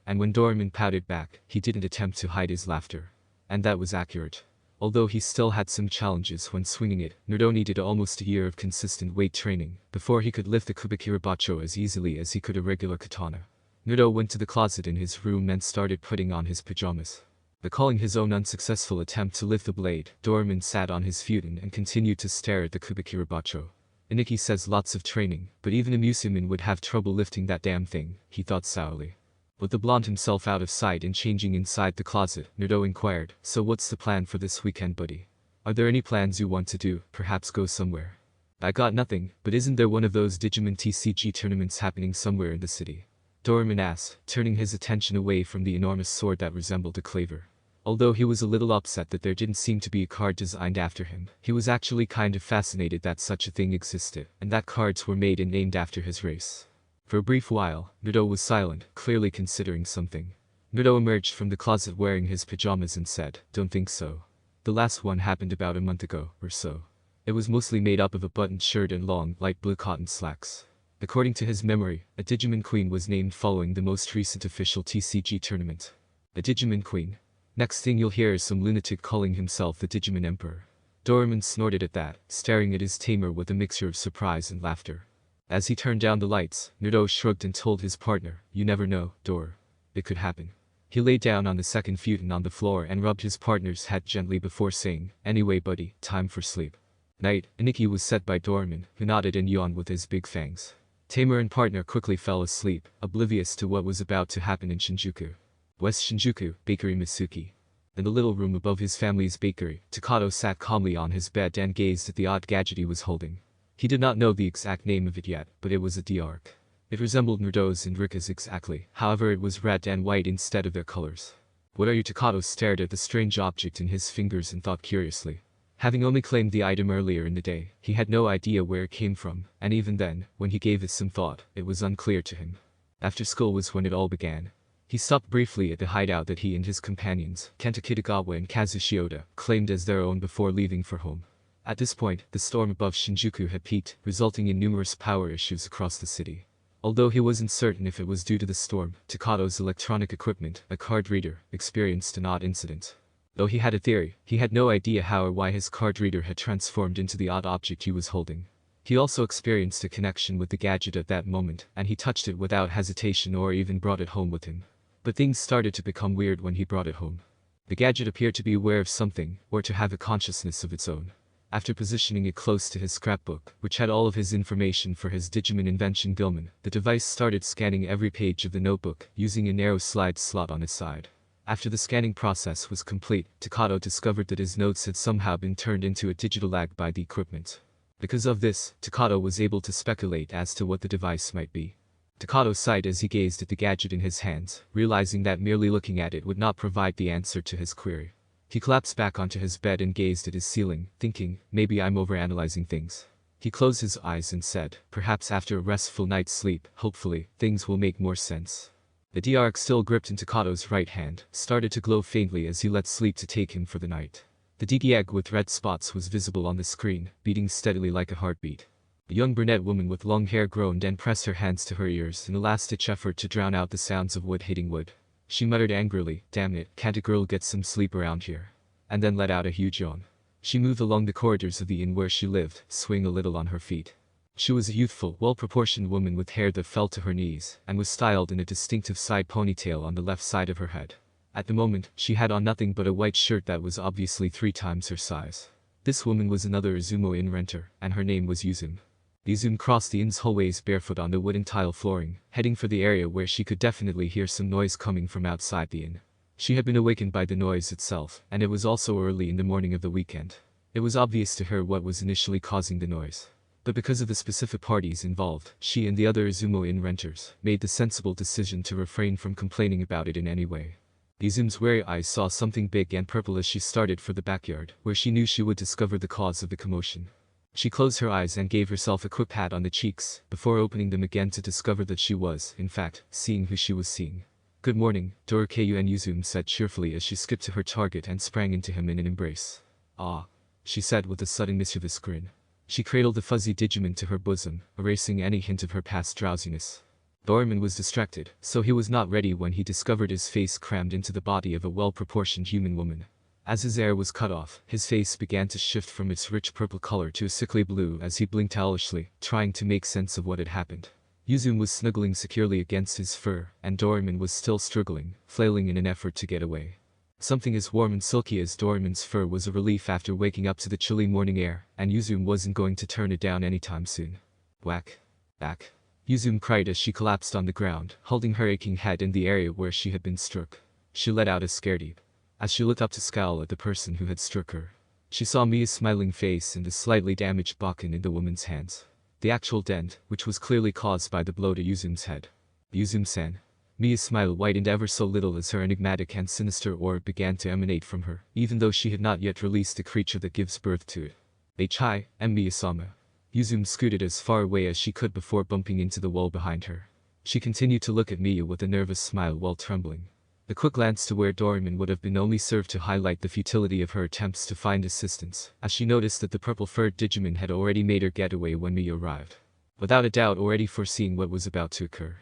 and when Doraemon pouted back, he didn't attempt to hide his laughter. And that was accurate. Although he still had some challenges when swinging it, Naruto needed almost a year of consistent weight training before he could lift the Kubikira Bacho as easily as he could a regular katana." Naruto went to the closet in his room and started putting on his pajamas. Recalling his own unsuccessful attempt to lift the blade, Doraemon sat on his futon and continued to stare at the Kubikira Bacho. "Aniki says lots of training, but even a Musumin would have trouble lifting that damn thing," he thought sourly. With the blonde himself out of sight and changing inside the closet, Naruto inquired, "So what's the plan for this weekend, buddy? Are there any plans you want to do, perhaps go somewhere?" I got nothing, but isn't there one of those Digimon TCG tournaments happening somewhere in the city? Doraemon asked, turning his attention away from the enormous sword that resembled a claver. Although he was a little upset that there didn't seem to be a card designed after him, he was actually kind of fascinated that such a thing existed, and that cards were made and named after his race. For a brief while, Naruto was silent, clearly considering something. Naruto emerged from the closet wearing his pajamas and said, "Don't think so. The last one happened about a month ago, or so. It was mostly made up of a buttoned shirt and long, light blue cotton slacks." According to his memory, a Digimon Queen was named following the most recent official TCG tournament. A Digimon Queen. Next thing you'll hear is some lunatic calling himself the Digimon Emperor. Doraemon snorted at that, staring at his tamer with a mixture of surprise and laughter. As he turned down the lights, Naruto shrugged and told his partner, "You never know, Dor. It could happen." He lay down on the second futon on the floor and rubbed his partner's head gently before saying, "Anyway buddy, time for sleep." Night, Aniki was set by Doraemon, who nodded and yawned with his big fangs. Tamer and partner quickly fell asleep, oblivious to what was about to happen in Shinjuku. West Shinjuku, Bakery Mitsuki. In the little room above his family's bakery, Takato sat calmly on his bed and gazed at the odd gadget he was holding. He did not know the exact name of it yet, but it was a D-Arc. It resembled Naruto's and Rika's exactly, however it was red and white instead of their colors. "What are you?" Takato stared at the strange object in his fingers and thought curiously. Having only claimed the item earlier in the day, he had no idea where it came from, and even then, when he gave it some thought, it was unclear to him. After school was when it all began. He stopped briefly at the hideout that he and his companions, Kenta Kitagawa and Kazu Shioda, claimed as their own before leaving for home. At this point, the storm above Shinjuku had peaked, resulting in numerous power issues across the city. Although he wasn't certain if it was due to the storm, Takato's electronic equipment, a card reader, experienced an odd incident. Though he had a theory, he had no idea how or why his card reader had transformed into the odd object he was holding. He also experienced a connection with the gadget at that moment, and he touched it without hesitation or even brought it home with him. But things started to become weird when he brought it home. The gadget appeared to be aware of something, or to have a consciousness of its own. After positioning it close to his scrapbook, which had all of his information for his Digimon invention Gilman, the device started scanning every page of the notebook, using a narrow slide slot on its side. After the scanning process was complete, Takato discovered that his notes had somehow been turned into a digital lag by the equipment. Because of this, Takato was able to speculate as to what the device might be. Takato sighed as he gazed at the gadget in his hands, realizing that merely looking at it would not provide the answer to his query. He collapsed back onto his bed and gazed at his ceiling, thinking, maybe I'm overanalyzing things. He closed his eyes and said, perhaps after a restful night's sleep, hopefully, things will make more sense. The D-Arc still gripped in Takato's right hand, started to glow faintly as he let sleep to take him for the night. The DD-Egg with red spots was visible on the screen, beating steadily like a heartbeat. A young brunette woman with long hair groaned and pressed her hands to her ears in a last-ditch effort to drown out the sounds of wood hitting wood. She muttered angrily, "Damn it, can't a girl get some sleep around here?" And then let out a huge yawn. She moved along the corridors of the inn where she lived, swaying a little on her feet. She was a youthful, well-proportioned woman with hair that fell to her knees, and was styled in a distinctive side ponytail on the left side of her head. At the moment, she had on nothing but a white shirt that was obviously 3 times her size. This woman was another Izumo inn renter, and her name was Yuzum. Yuzum crossed the inn's hallways barefoot on the wooden tile flooring, heading for the area where she could definitely hear some noise coming from outside the inn. She had been awakened by the noise itself, and it was also early in the morning of the weekend. It was obvious to her what was initially causing the noise. But because of the specific parties involved, she and the other Izumo inn renters made the sensible decision to refrain from complaining about it in any way. Izum's wary eyes saw something big and purple as she started for the backyard, where she knew she would discover the cause of the commotion. She closed her eyes and gave herself a quick pat on the cheeks, before opening them again to discover that she was, in fact, seeing who she was seeing. "Good morning," Dorikayu and Yuzum said cheerfully as she skipped to her target and sprang into him in an embrace. "Ah," she said with a sudden mischievous grin. She cradled the fuzzy Digimon to her bosom, erasing any hint of her past drowsiness. Doraemon was distracted, so he was not ready when he discovered his face crammed into the body of a well-proportioned human woman. As his air was cut off, his face began to shift from its rich purple color to a sickly blue as he blinked owlishly, trying to make sense of what had happened. Yuzum was snuggling securely against his fur, and Doraemon was still struggling, flailing in an effort to get away. Something as warm and silky as Doraemon's fur was a relief after waking up to the chilly morning air, and Yuzum wasn't going to turn it down anytime soon. Whack. Back. Yuzum cried as she collapsed on the ground, holding her aching head in the area where she had been struck. She let out a scared eep. As she looked up to scowl at the person who had struck her. She saw Mia's smiling face and the slightly damaged Bakken in the woman's hands. The actual dent, which was clearly caused by the blow to Yuzum's head. Yuzum-san. Mia's smile whitened ever so little as her enigmatic and sinister aura began to emanate from her, even though she had not yet released the creature that gives birth to it. Hi, I'm Miya-sama. Yuzum scooted as far away as she could before bumping into the wall behind her. She continued to look at Mia with a nervous smile while trembling. The quick glance to where Doraemon would have been only served to highlight the futility of her attempts to find assistance, as she noticed that the purple-furred Digimon had already made her getaway when Mia arrived. Without a doubt already foreseeing what was about to occur.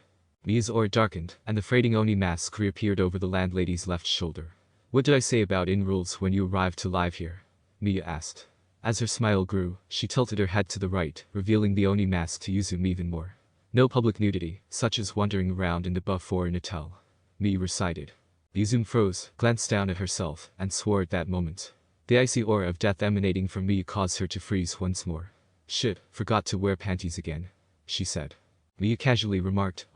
Mia's aura darkened, and the fading Oni mask reappeared over the landlady's left shoulder. What did I say about in-rules when you arrived to live here? Mia asked. As her smile grew, she tilted her head to the right, revealing the Oni mask to Yuzum even more. No public nudity, such as wandering around in the buff or in a towel. Mia recited. Yuzum froze, glanced down at herself, and swore at that moment. The icy aura of death emanating from Mia caused her to freeze once more. Shit, forgot to wear panties again, she said. Mia casually remarked,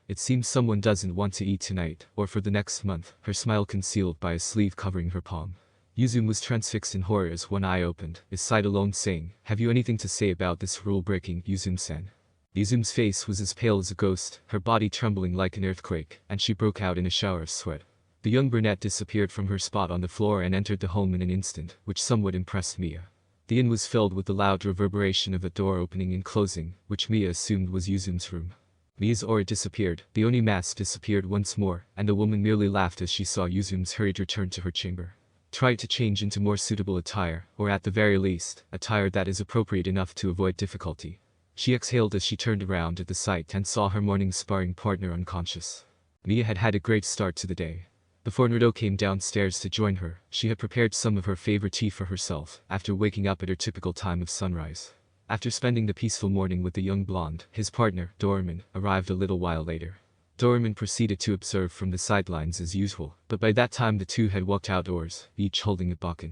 it seems someone doesn't want to eat tonight, or for the next month, her smile concealed by a sleeve covering her palm. Yuzum was transfixed in horror as one eye opened, his side alone saying, have you anything to say about this rule-breaking, Yuzum-san? Yuzum's face was as pale as a ghost, her body trembling like an earthquake, and she broke out in a shower of sweat. The young brunette disappeared from her spot on the floor and entered the home in an instant, which somewhat impressed Mia. The inn was filled with the loud reverberation of a door opening and closing, which Mia assumed was Yuzum's room. Mia's aura disappeared, the Oni mask disappeared once more, and the woman merely laughed as she saw Yuzum's hurried return to her chamber. Try to change into more suitable attire, or at the very least, attire that is appropriate enough to avoid difficulty. She exhaled as she turned around at the sight and saw her morning sparring partner unconscious. Mia had had a great start to the day. Before Naruto came downstairs to join her, she had prepared some of her favorite tea for herself, after waking up at her typical time of sunrise. After spending the peaceful morning with the young blonde, his partner, Doraemon, arrived a little while later. Doraemon proceeded to observe from the sidelines as usual, but by that time the two had walked outdoors, each holding a Bakken.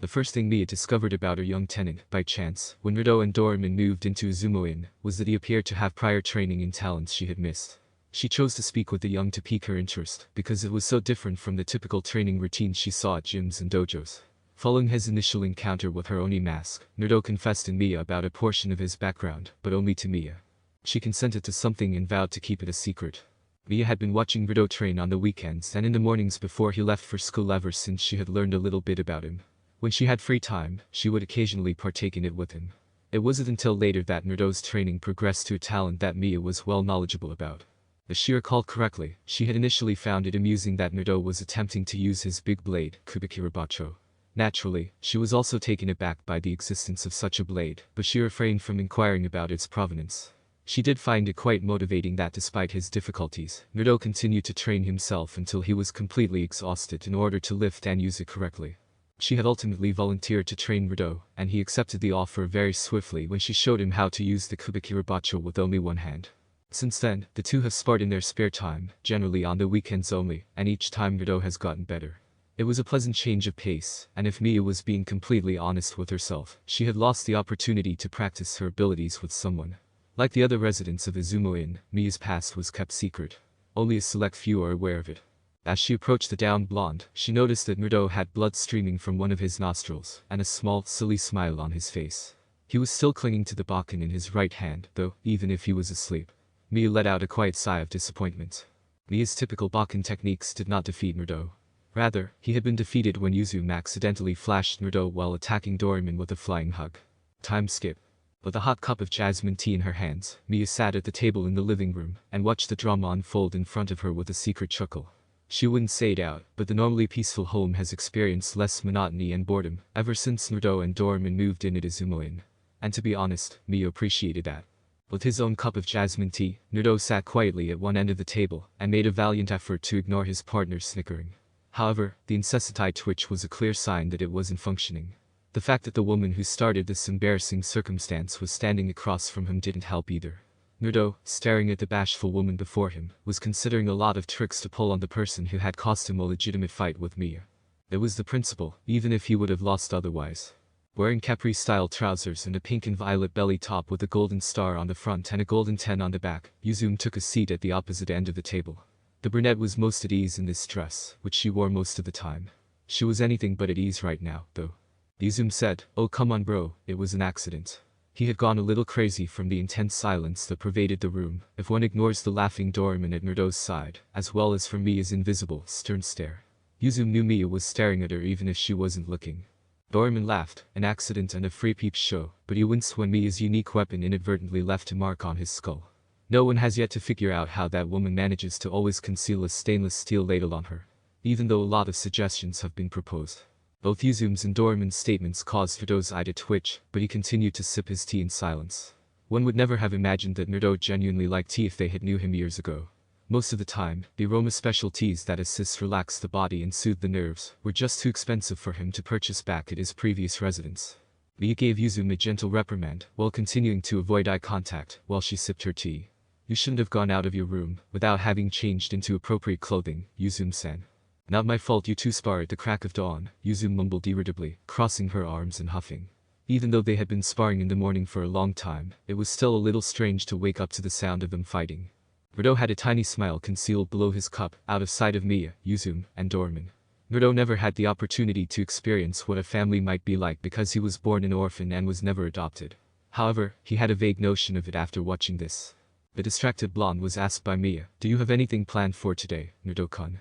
The first thing Mia discovered about her young tenant, by chance, when Naruto and Doraemon moved into Izumo Inn, was that he appeared to have prior training in talents she had missed. She chose to speak with the young to pique her interest, because it was so different from the typical training routines she saw at gyms and dojos. Following his initial encounter with her Oni mask, Naruto confessed to Mia about a portion of his background, but only to Mia. She consented to something and vowed to keep it a secret. Mia had been watching Naruto train on the weekends and in the mornings before he left for school ever since she had learned a little bit about him. When she had free time, she would occasionally partake in it with him. It wasn't until later that Naruto's training progressed to a talent that Mia was well knowledgeable about. If she recalled correctly, she had initially found it amusing that Naruto was attempting to use his big blade, Kubikirabacho. Naturally, she was also taken aback by the existence of such a blade, but she refrained from inquiring about its provenance. She did find it quite motivating that despite his difficulties, Naruto continued to train himself until he was completely exhausted in order to lift and use it correctly. She had ultimately volunteered to train Naruto, and he accepted the offer very swiftly when she showed him how to use the Kubikirabacho with only one hand. Since then, the two have sparred in their spare time, generally on the weekends only, and each time Naruto has gotten better. It was a pleasant change of pace, and if Mia was being completely honest with herself, she had lost the opportunity to practice her abilities with someone. Like the other residents of Izumo Inn, Mia's past was kept secret. Only a select few are aware of it. As she approached the downed blonde, she noticed that Naruto had blood streaming from one of his nostrils, and a small, silly smile on his face. He was still clinging to the Bakken in his right hand, though, even if he was asleep. Mia let out a quiet sigh of disappointment. Mia's typical Bakken techniques did not defeat Naruto. Rather, he had been defeated when Yuzum accidentally flashed Naruto while attacking Doraemon with a flying hug. Time skip. With a hot cup of jasmine tea in her hands, Mia sat at the table in the living room, and watched the drama unfold in front of her with a secret chuckle. She wouldn't say it out, but the normally peaceful home has experienced less monotony and boredom ever since Naruto and Doraemon moved in at Izumo Inn. And to be honest, Mia appreciated that. With his own cup of jasmine tea, Naruto sat quietly at one end of the table, and made a valiant effort to ignore his partner's snickering. However, the incessant eye twitch was a clear sign that it wasn't functioning. The fact that the woman who started this embarrassing circumstance was standing across from him didn't help either. Naruto, staring at the bashful woman before him, was considering a lot of tricks to pull on the person who had cost him a legitimate fight with Mia. It was the principle, even if he would have lost otherwise. Wearing capri-style trousers and a pink and violet belly top with a golden star on the front and a golden 10 on the back, Yuzum took a seat at the opposite end of the table. The brunette was most at ease in this dress, which she wore most of the time. She was anything but at ease right now, though. Izum said, "Oh come on bro, it was an accident." He had gone a little crazy from the intense silence that pervaded the room, if one ignores the laughing Doraemon at Naruto's side, as well as from Mia's invisible, stern stare. Izum knew Mia was staring at her even if she wasn't looking. Doraemon laughed, an accident and a free peep show, but he winced when Mia's unique weapon inadvertently left a mark on his skull. No one has yet to figure out how that woman manages to always conceal a stainless steel ladle on her, even though a lot of suggestions have been proposed. Both Izum's and Doraemon's statements caused Naruto's eye to twitch, but he continued to sip his tea in silence. One would never have imagined that Naruto genuinely liked tea if they had knew him years ago. Most of the time, the aroma special teas that assist relax the body and soothe the nerves were just too expensive for him to purchase back at his previous residence. Mia gave Izum a gentle reprimand while continuing to avoid eye contact while she sipped her tea. "You shouldn't have gone out of your room without having changed into appropriate clothing," Izum-san. "Not my fault you two spar at the crack of dawn," Izum mumbled irritably, crossing her arms and huffing. Even though they had been sparring in the morning for a long time, it was still a little strange to wake up to the sound of them fighting. Naruto had a tiny smile concealed below his cup, out of sight of Mia, Izum, and Doraemon. Naruto never had the opportunity to experience what a family might be like because he was born an orphan and was never adopted. However, he had a vague notion of it after watching this. The distracted blonde was asked by Mia, "Do you have anything planned for today, Naruto-kun?"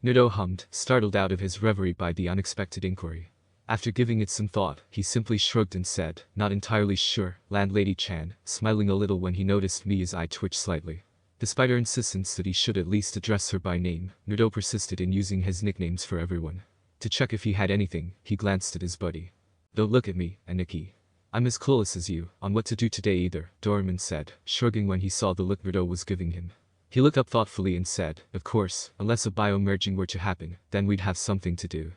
Naruto hummed, startled out of his reverie by the unexpected inquiry. After giving it some thought, he simply shrugged and said, "Not entirely sure, Landlady Chan," smiling a little when he noticed Mia's eye twitch slightly. Despite her insistence that he should at least address her by name, Naruto persisted in using his nicknames for everyone. To check if he had anything, he glanced at his buddy. "Don't look at me, Aniki. I'm as clueless as you on what to do today either," Doraemon said, shrugging when he saw the look Naruto was giving him. He looked up thoughtfully and said, "Of course, unless a bio-merging were to happen, then we'd have something to do."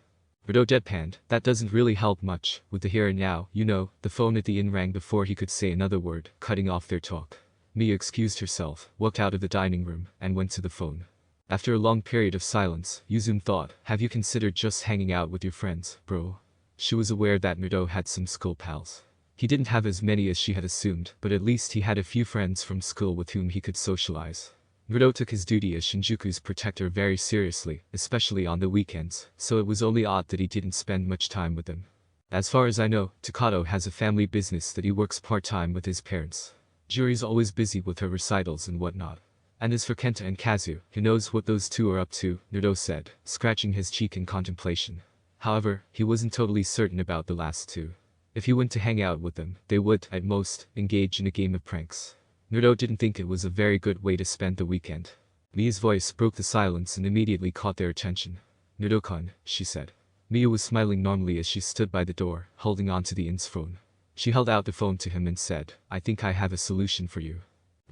Naruto deadpanned, "That doesn't really help much, with the here and now, you know." The phone at the inn rang before he could say another word, cutting off their talk. Mia excused herself, walked out of the dining room, and went to the phone. After a long period of silence, Izum thought, "Have you considered just hanging out with your friends, bro?" She was aware that Naruto had some school pals. He didn't have as many as she had assumed, but at least he had a few friends from school with whom he could socialize. Naruto took his duty as Shinjuku's protector very seriously, especially on the weekends, so it was only odd that he didn't spend much time with them. As far as I know, Takato has a family business that he works part-time with his parents. Juri's always busy with her recitals and whatnot. And as for Kenta and Kazu, who knows what those two are up to, Naruto said, scratching his cheek in contemplation. However, he wasn't totally certain about the last two. If he went to hang out with them, they would, at most, engage in a game of pranks. Naruto didn't think it was a very good way to spend the weekend. Mia's voice broke the silence and immediately caught their attention. "Naruto-kun," she said. Mia was smiling normally as she stood by the door, holding onto the inn's phone. She held out the phone to him and said, "I think I have a solution for you."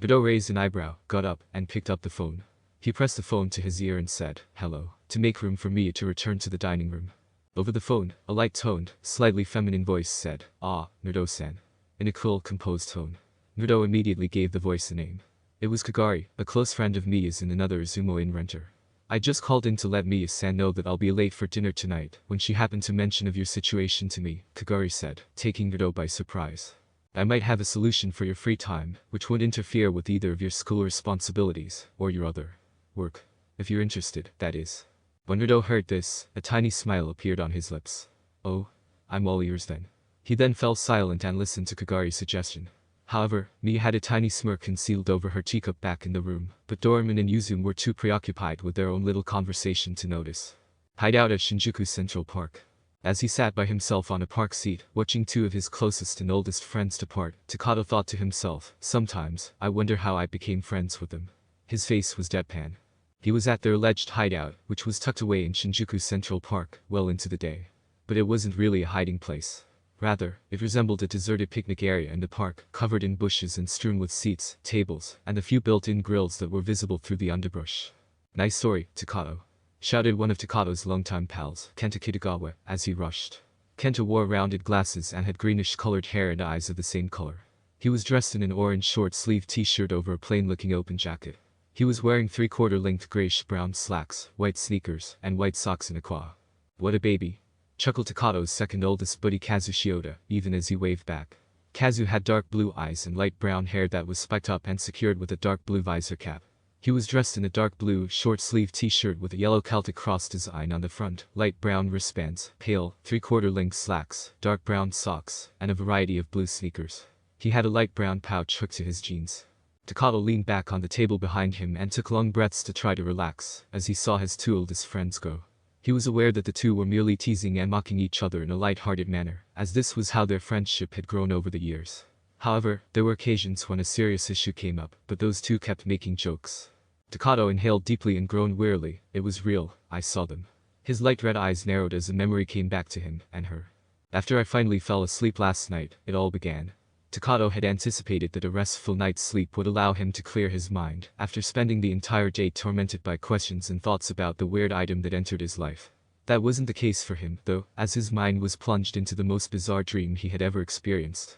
Naruto raised an eyebrow, got up, and picked up the phone. He pressed the phone to his ear and said, "Hello," to make room for Mia to return to the dining room. Over the phone, a light-toned, slightly feminine voice said, "Ah, Naruto-san," in a cool, composed tone. Naruto immediately gave the voice a name. It was Kagari, a close friend of Mia's and another Izumo Inn renter. "I just called in to let Mia-san know that I'll be late for dinner tonight when she happened to mention of your situation to me," Kagari said, taking Naruto by surprise. "I might have a solution for your free time, which won't interfere with either of your school responsibilities or your other work. If you're interested, that is." When Naruto heard this, a tiny smile appeared on his lips. "Oh, I'm all ears then." He then fell silent and listened to Kagari's suggestion. However, Mia had a tiny smirk concealed over her teacup back in the room, but Doraemon and Izum were too preoccupied with their own little conversation to notice. Hideout at Shinjuku Central Park. As he sat by himself on a park seat, watching two of his closest and oldest friends depart, Takato thought to himself, "Sometimes, I wonder how I became friends with them." His face was deadpan. He was at their alleged hideout, which was tucked away in Shinjuku Central Park, well into the day. But it wasn't really a hiding place. Rather, it resembled a deserted picnic area in the park, covered in bushes and strewn with seats, tables, and a few built-in grills that were visible through the underbrush. "Nice story, Takato," shouted one of Takato's longtime pals, Kenta Kitagawa, as he rushed. Kenta wore rounded glasses and had greenish-colored hair and eyes of the same color. He was dressed in an orange short-sleeved t-shirt over a plain-looking open jacket. He was wearing three-quarter-length grayish-brown slacks, white sneakers, and white socks in aqua. "What a baby," chuckled Takato's second-oldest buddy Kazu Shioda, even as he waved back. Kazu had dark blue eyes and light brown hair that was spiked up and secured with a dark blue visor cap. He was dressed in a dark blue, short-sleeved t-shirt with a yellow Celtic cross design on the front, light brown wristbands, pale, three-quarter-length slacks, dark brown socks, and a variety of blue sneakers. He had a light brown pouch hooked to his jeans. Takato leaned back on the table behind him and took long breaths to try to relax, as he saw his two oldest friends go. He was aware that the two were merely teasing and mocking each other in a light-hearted manner, as this was how their friendship had grown over the years. However, there were occasions when a serious issue came up, but those two kept making jokes. Takato inhaled deeply and groaned wearily. It was real, I saw them. His light red eyes narrowed as a memory came back to him, and her. After I finally fell asleep last night, it all began. Takato had anticipated that a restful night's sleep would allow him to clear his mind, after spending the entire day tormented by questions and thoughts about the weird item that entered his life. That wasn't the case for him, though, as his mind was plunged into the most bizarre dream he had ever experienced.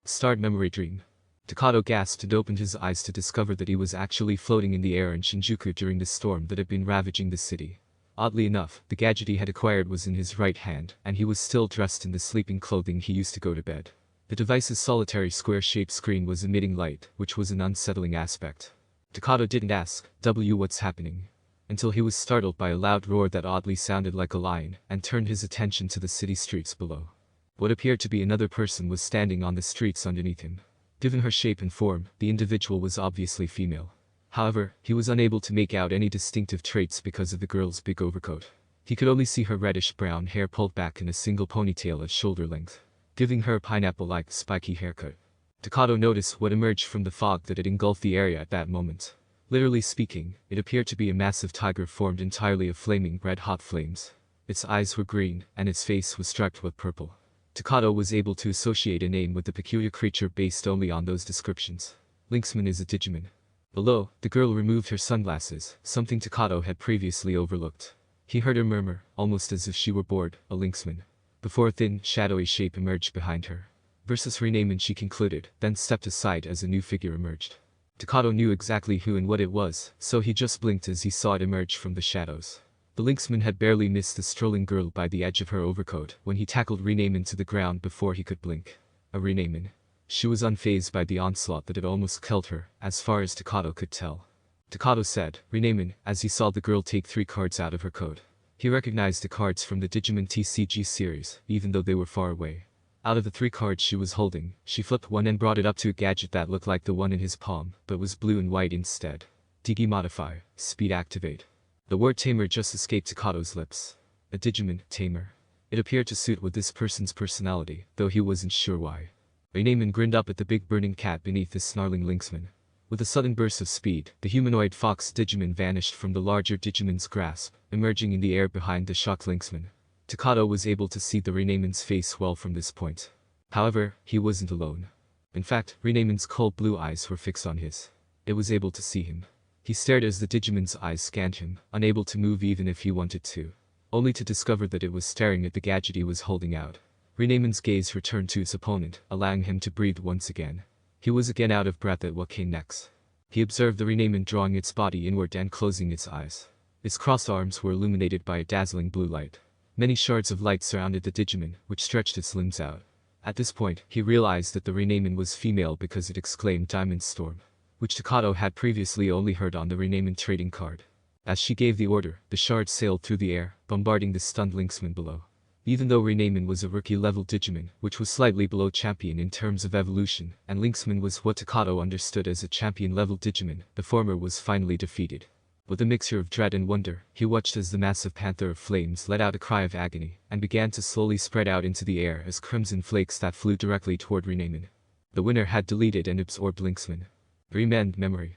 Start memory dream. Takato gasped and opened his eyes to discover that he was actually floating in the air in Shinjuku during the storm that had been ravaging the city. Oddly enough, the gadget he had acquired was in his right hand, and he was still dressed in the sleeping clothing he used to go to bed. The device's solitary square-shaped screen was emitting light, which was an unsettling aspect. Takato didn't ask, what's happening? Until he was startled by a loud roar that oddly sounded like a lion, and turned his attention to the city streets below. What appeared to be another person was standing on the streets underneath him. Given her shape and form, the individual was obviously female. However, he was unable to make out any distinctive traits because of the girl's big overcoat. He could only see her reddish-brown hair pulled back in a single ponytail at shoulder length, giving her a pineapple-like, spiky haircut. Takato noticed what emerged from the fog that had engulfed the area at that moment. Literally speaking, it appeared to be a massive tiger formed entirely of flaming red-hot flames. Its eyes were green, and its face was striped with purple. Takato was able to associate a name with the peculiar creature based only on those descriptions. Lynxman is a Digimon. Below, the girl removed her sunglasses, something Takato had previously overlooked. He heard her murmur, almost as if she were bored, a Lynxman. Before a thin, shadowy shape emerged behind her. Versus Renamen, she concluded, then stepped aside as a new figure emerged. Takato knew exactly who and what it was, so he just blinked as he saw it emerge from the shadows. The Lynxman had barely missed the strolling girl by the edge of her overcoat when he tackled Renamen to the ground before he could blink. A Renamen. She was unfazed by the onslaught that had almost killed her, as far as Takato could tell. Takato said, Renamen, as he saw the girl take 3 cards out of her coat. He recognized the cards from the Digimon TCG series, even though they were far away. Out of the 3 cards she was holding, she flipped one and brought it up to a gadget that looked like the one in his palm, but was blue and white instead. Digi Modifier, Speed Activate. The word tamer just escaped Takato's lips. A Digimon, tamer. It appeared to suit with this person's personality, though he wasn't sure why. Renamen grinned up at the big burning cat beneath the snarling Lynxman. With a sudden burst of speed, the humanoid fox Digimon vanished from the larger Digimon's grasp, emerging in the air behind the shocked Lynxman. Takato was able to see the Renamen's face well from this point. However, he wasn't alone. In fact, Renamen's cold blue eyes were fixed on his. It was able to see him. He stared as the Digimon's eyes scanned him, unable to move even if he wanted to. Only to discover that it was staring at the gadget he was holding out. Renamen's gaze returned to his opponent, allowing him to breathe once again. He was again out of breath at what came next. He observed the Renamen drawing its body inward and closing its eyes. Its crossed arms were illuminated by a dazzling blue light. Many shards of light surrounded the Digimon, which stretched its limbs out. At this point, he realized that the Renamen was female because it exclaimed Diamond Storm, which Takato had previously only heard on the Renamen trading card. As she gave the order, the shards sailed through the air, bombarding the stunned Lynxman below. Even though Renamen was a rookie-level Digimon, which was slightly below champion in terms of evolution, and Lynxman was what Takato understood as a champion-level Digimon, the former was finally defeated. With a mixture of dread and wonder, he watched as the massive panther of flames let out a cry of agony, and began to slowly spread out into the air as crimson flakes that flew directly toward Renamen. The winner had deleted and absorbed Lynxman. Remend memory.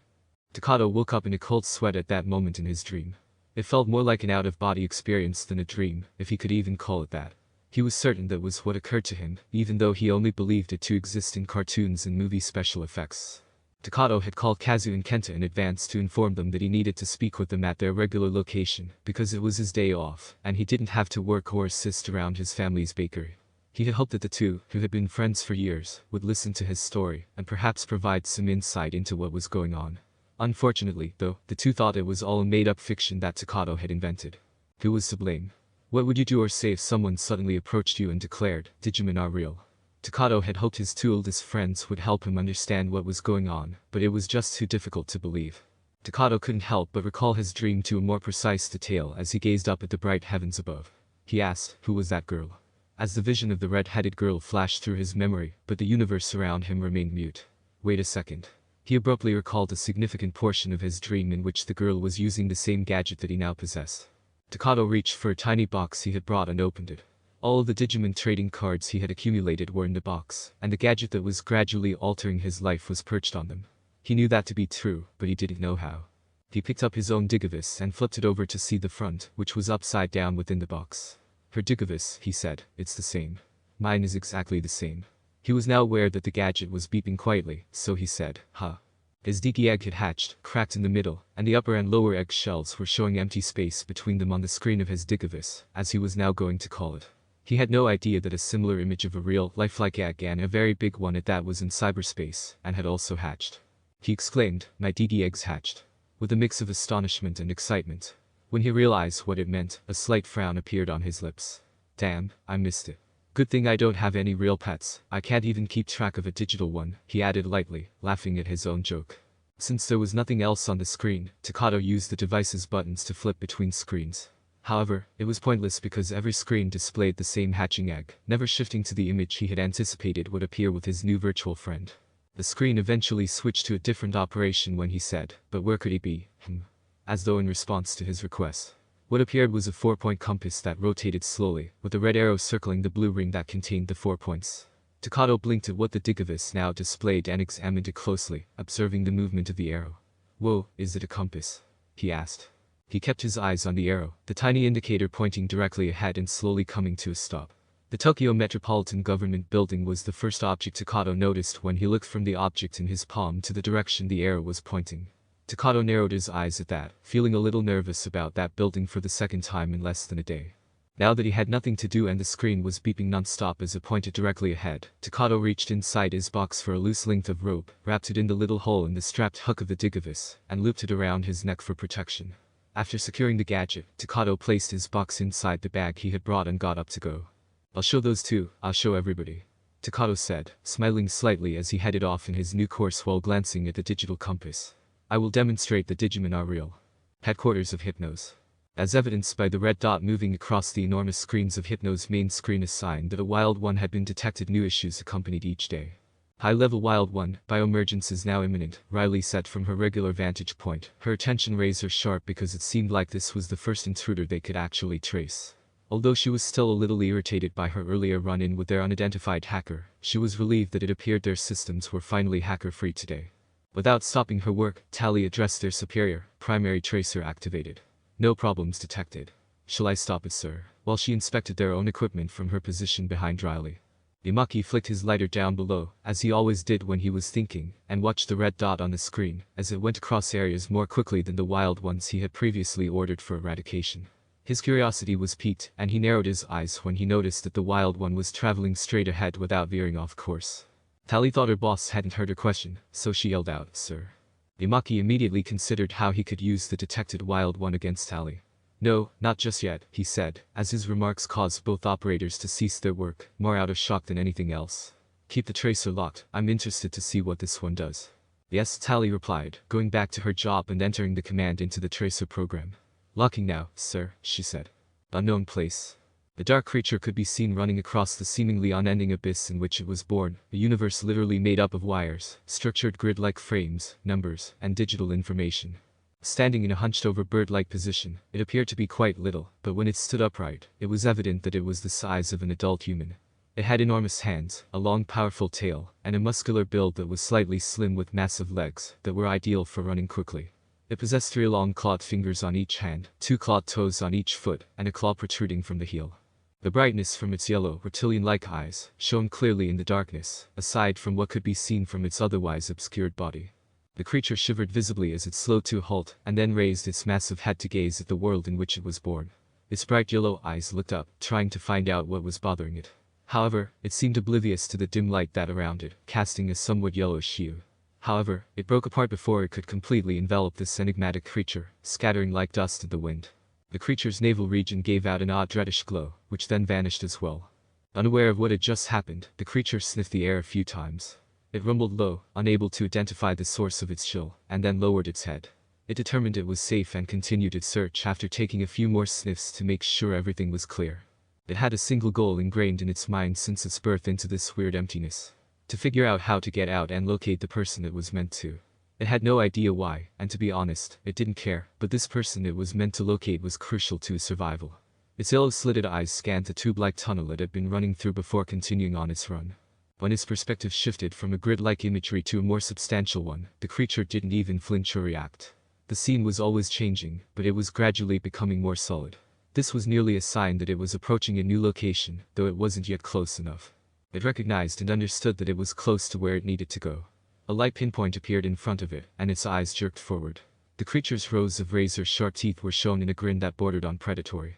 Takato woke up in a cold sweat at that moment in his dream. It felt more like an out-of-body experience than a dream, if he could even call it that. He was certain that was what occurred to him, even though he only believed it to exist in cartoons and movie special effects. Takato had called Kazu and Kenta in advance to inform them that he needed to speak with them at their regular location, because it was his day off, and he didn't have to work or assist around his family's bakery. He had hoped that the two, who had been friends for years, would listen to his story, and perhaps provide some insight into what was going on. Unfortunately, though, the two thought it was all a made-up fiction that Takato had invented. Who was to blame? What would you do or say if someone suddenly approached you and declared, Digimon are real? Takato had hoped his 2 oldest friends would help him understand what was going on, but it was just too difficult to believe. Takato couldn't help but recall his dream to a more precise detail as he gazed up at the bright heavens above. He asked, who was that girl? As the vision of the red-headed girl flashed through his memory, but the universe around him remained mute. Wait a second. He abruptly recalled a significant portion of his dream in which the girl was using the same gadget that he now possessed. Takato reached for a tiny box he had brought and opened it. All of the Digimon trading cards he had accumulated were in the box, and the gadget that was gradually altering his life was perched on them. He knew that to be true, but he didn't know how. He picked up his own Digivice and flipped it over to see the front, which was upside down within the box. Her Digivice, he said, it's the same. Mine is exactly the same. He was now aware that the gadget was beeping quietly, so he said, huh. His Digi egg had hatched, cracked in the middle, and the upper and lower egg shells were showing empty space between them on the screen of his Digivice, as he was now going to call it. He had no idea that a similar image of a real, lifelike egg and a very big one at that was in cyberspace, and had also hatched. He exclaimed, my Digi eggs hatched. With a mix of astonishment and excitement. When he realized what it meant, a slight frown appeared on his lips. Damn, I missed it. Good thing I don't have any real pets, I can't even keep track of a digital one, he added lightly, laughing at his own joke. Since there was nothing else on the screen, Takato used the device's buttons to flip between screens. However, it was pointless because every screen displayed the same hatching egg, never shifting to the image he had anticipated would appear with his new virtual friend. The screen eventually switched to a different operation when he said, but where could he be? As though in response to his request. What appeared was a 4-point compass that rotated slowly, with a red arrow circling the blue ring that contained the 4 points. Takato blinked at what the Digivice now displayed and examined it closely, observing the movement of the arrow. Whoa, is it a compass? He asked. He kept his eyes on the arrow, the tiny indicator pointing directly ahead and slowly coming to a stop. The Tokyo Metropolitan Government Building was the first object Takato noticed when he looked from the object in his palm to the direction the arrow was pointing. Takato narrowed his eyes at that, feeling a little nervous about that building for the second time in less than a day. Now that he had nothing to do and the screen was beeping non-stop as it pointed directly ahead, Takato reached inside his box for a loose length of rope, wrapped it in the little hole in the strapped hook of the Digivice, and looped it around his neck for protection. After securing the gadget, Takato placed his box inside the bag he had brought and got up to go. I'll show those too, I'll show everybody. Takato said, smiling slightly as he headed off in his new course while glancing at the digital compass. I will demonstrate the Digimon are real. Headquarters of Hypnos. As evidenced by the red dot moving across the enormous screens of Hypnos' main screen, a sign that a Wild One had been detected. New issues accompanied each day. High-level Wild One, bioemergence is now imminent, Riley said from her regular vantage point, her attention razor-sharp because it seemed like this was the first intruder they could actually trace. Although she was still a little irritated by her earlier run-in with their unidentified hacker, she was relieved that it appeared their systems were finally hacker-free today. Without stopping her work, Tally addressed their superior, primary tracer activated. No problems detected. Shall I stop it, sir? While she inspected their own equipment from her position behind Riley. Imaki flicked his lighter down below, as he always did when he was thinking, and watched the red dot on the screen, as it went across areas more quickly than the wild ones he had previously ordered for eradication. His curiosity was piqued, and he narrowed his eyes when he noticed that the wild one was traveling straight ahead without veering off course. Tally thought her boss hadn't heard her question, so she yelled out, "Sir." Imaki immediately considered how he could use the detected wild one against Tally. "No, not just yet," he said, as his remarks caused both operators to cease their work, more out of shock than anything else. "Keep the tracer locked, I'm interested to see what this one does." "Yes," Tally replied, going back to her job and entering the command into the tracer program. "Locking now, sir," she said. Unknown place. The dark creature could be seen running across the seemingly unending abyss in which it was born, a universe literally made up of wires, structured grid-like frames, numbers, and digital information. Standing in a hunched-over bird-like position, it appeared to be quite little, but when it stood upright, it was evident that it was the size of an adult human. It had enormous hands, a long powerful tail, and a muscular build that was slightly slim with massive legs that were ideal for running quickly. It possessed 3 long clawed fingers on each hand, 2 clawed toes on each foot, and a claw protruding from the heel. The brightness from its yellow, reptilian-like eyes shone clearly in the darkness, aside from what could be seen from its otherwise obscured body. The creature shivered visibly as it slowed to a halt, and then raised its massive head to gaze at the world in which it was born. Its bright yellow eyes looked up, trying to find out what was bothering it. However, it seemed oblivious to the dim light that around it, casting a somewhat yellowish hue. However, it broke apart before it could completely envelop this enigmatic creature, scattering like dust in the wind. The creature's navel region gave out an odd reddish glow, which then vanished as well. Unaware of what had just happened, the creature sniffed the air a few times. It rumbled low, unable to identify the source of its chill, and then lowered its head. It determined it was safe and continued its search after taking a few more sniffs to make sure everything was clear. It had a single goal ingrained in its mind since its birth into this weird emptiness: to figure out how to get out and locate the person it was meant to. It had no idea why, and to be honest, it didn't care, but this person it was meant to locate was crucial to its survival. Its yellow-slitted eyes scanned the tube-like tunnel it had been running through before continuing on its run. When its perspective shifted from a grid-like imagery to a more substantial one, the creature didn't even flinch or react. The scene was always changing, but it was gradually becoming more solid. This was nearly a sign that it was approaching a new location, though it wasn't yet close enough. It recognized and understood that it was close to where it needed to go. A light pinpoint appeared in front of it, and its eyes jerked forward. The creature's rows of razor-sharp teeth were shown in a grin that bordered on predatory.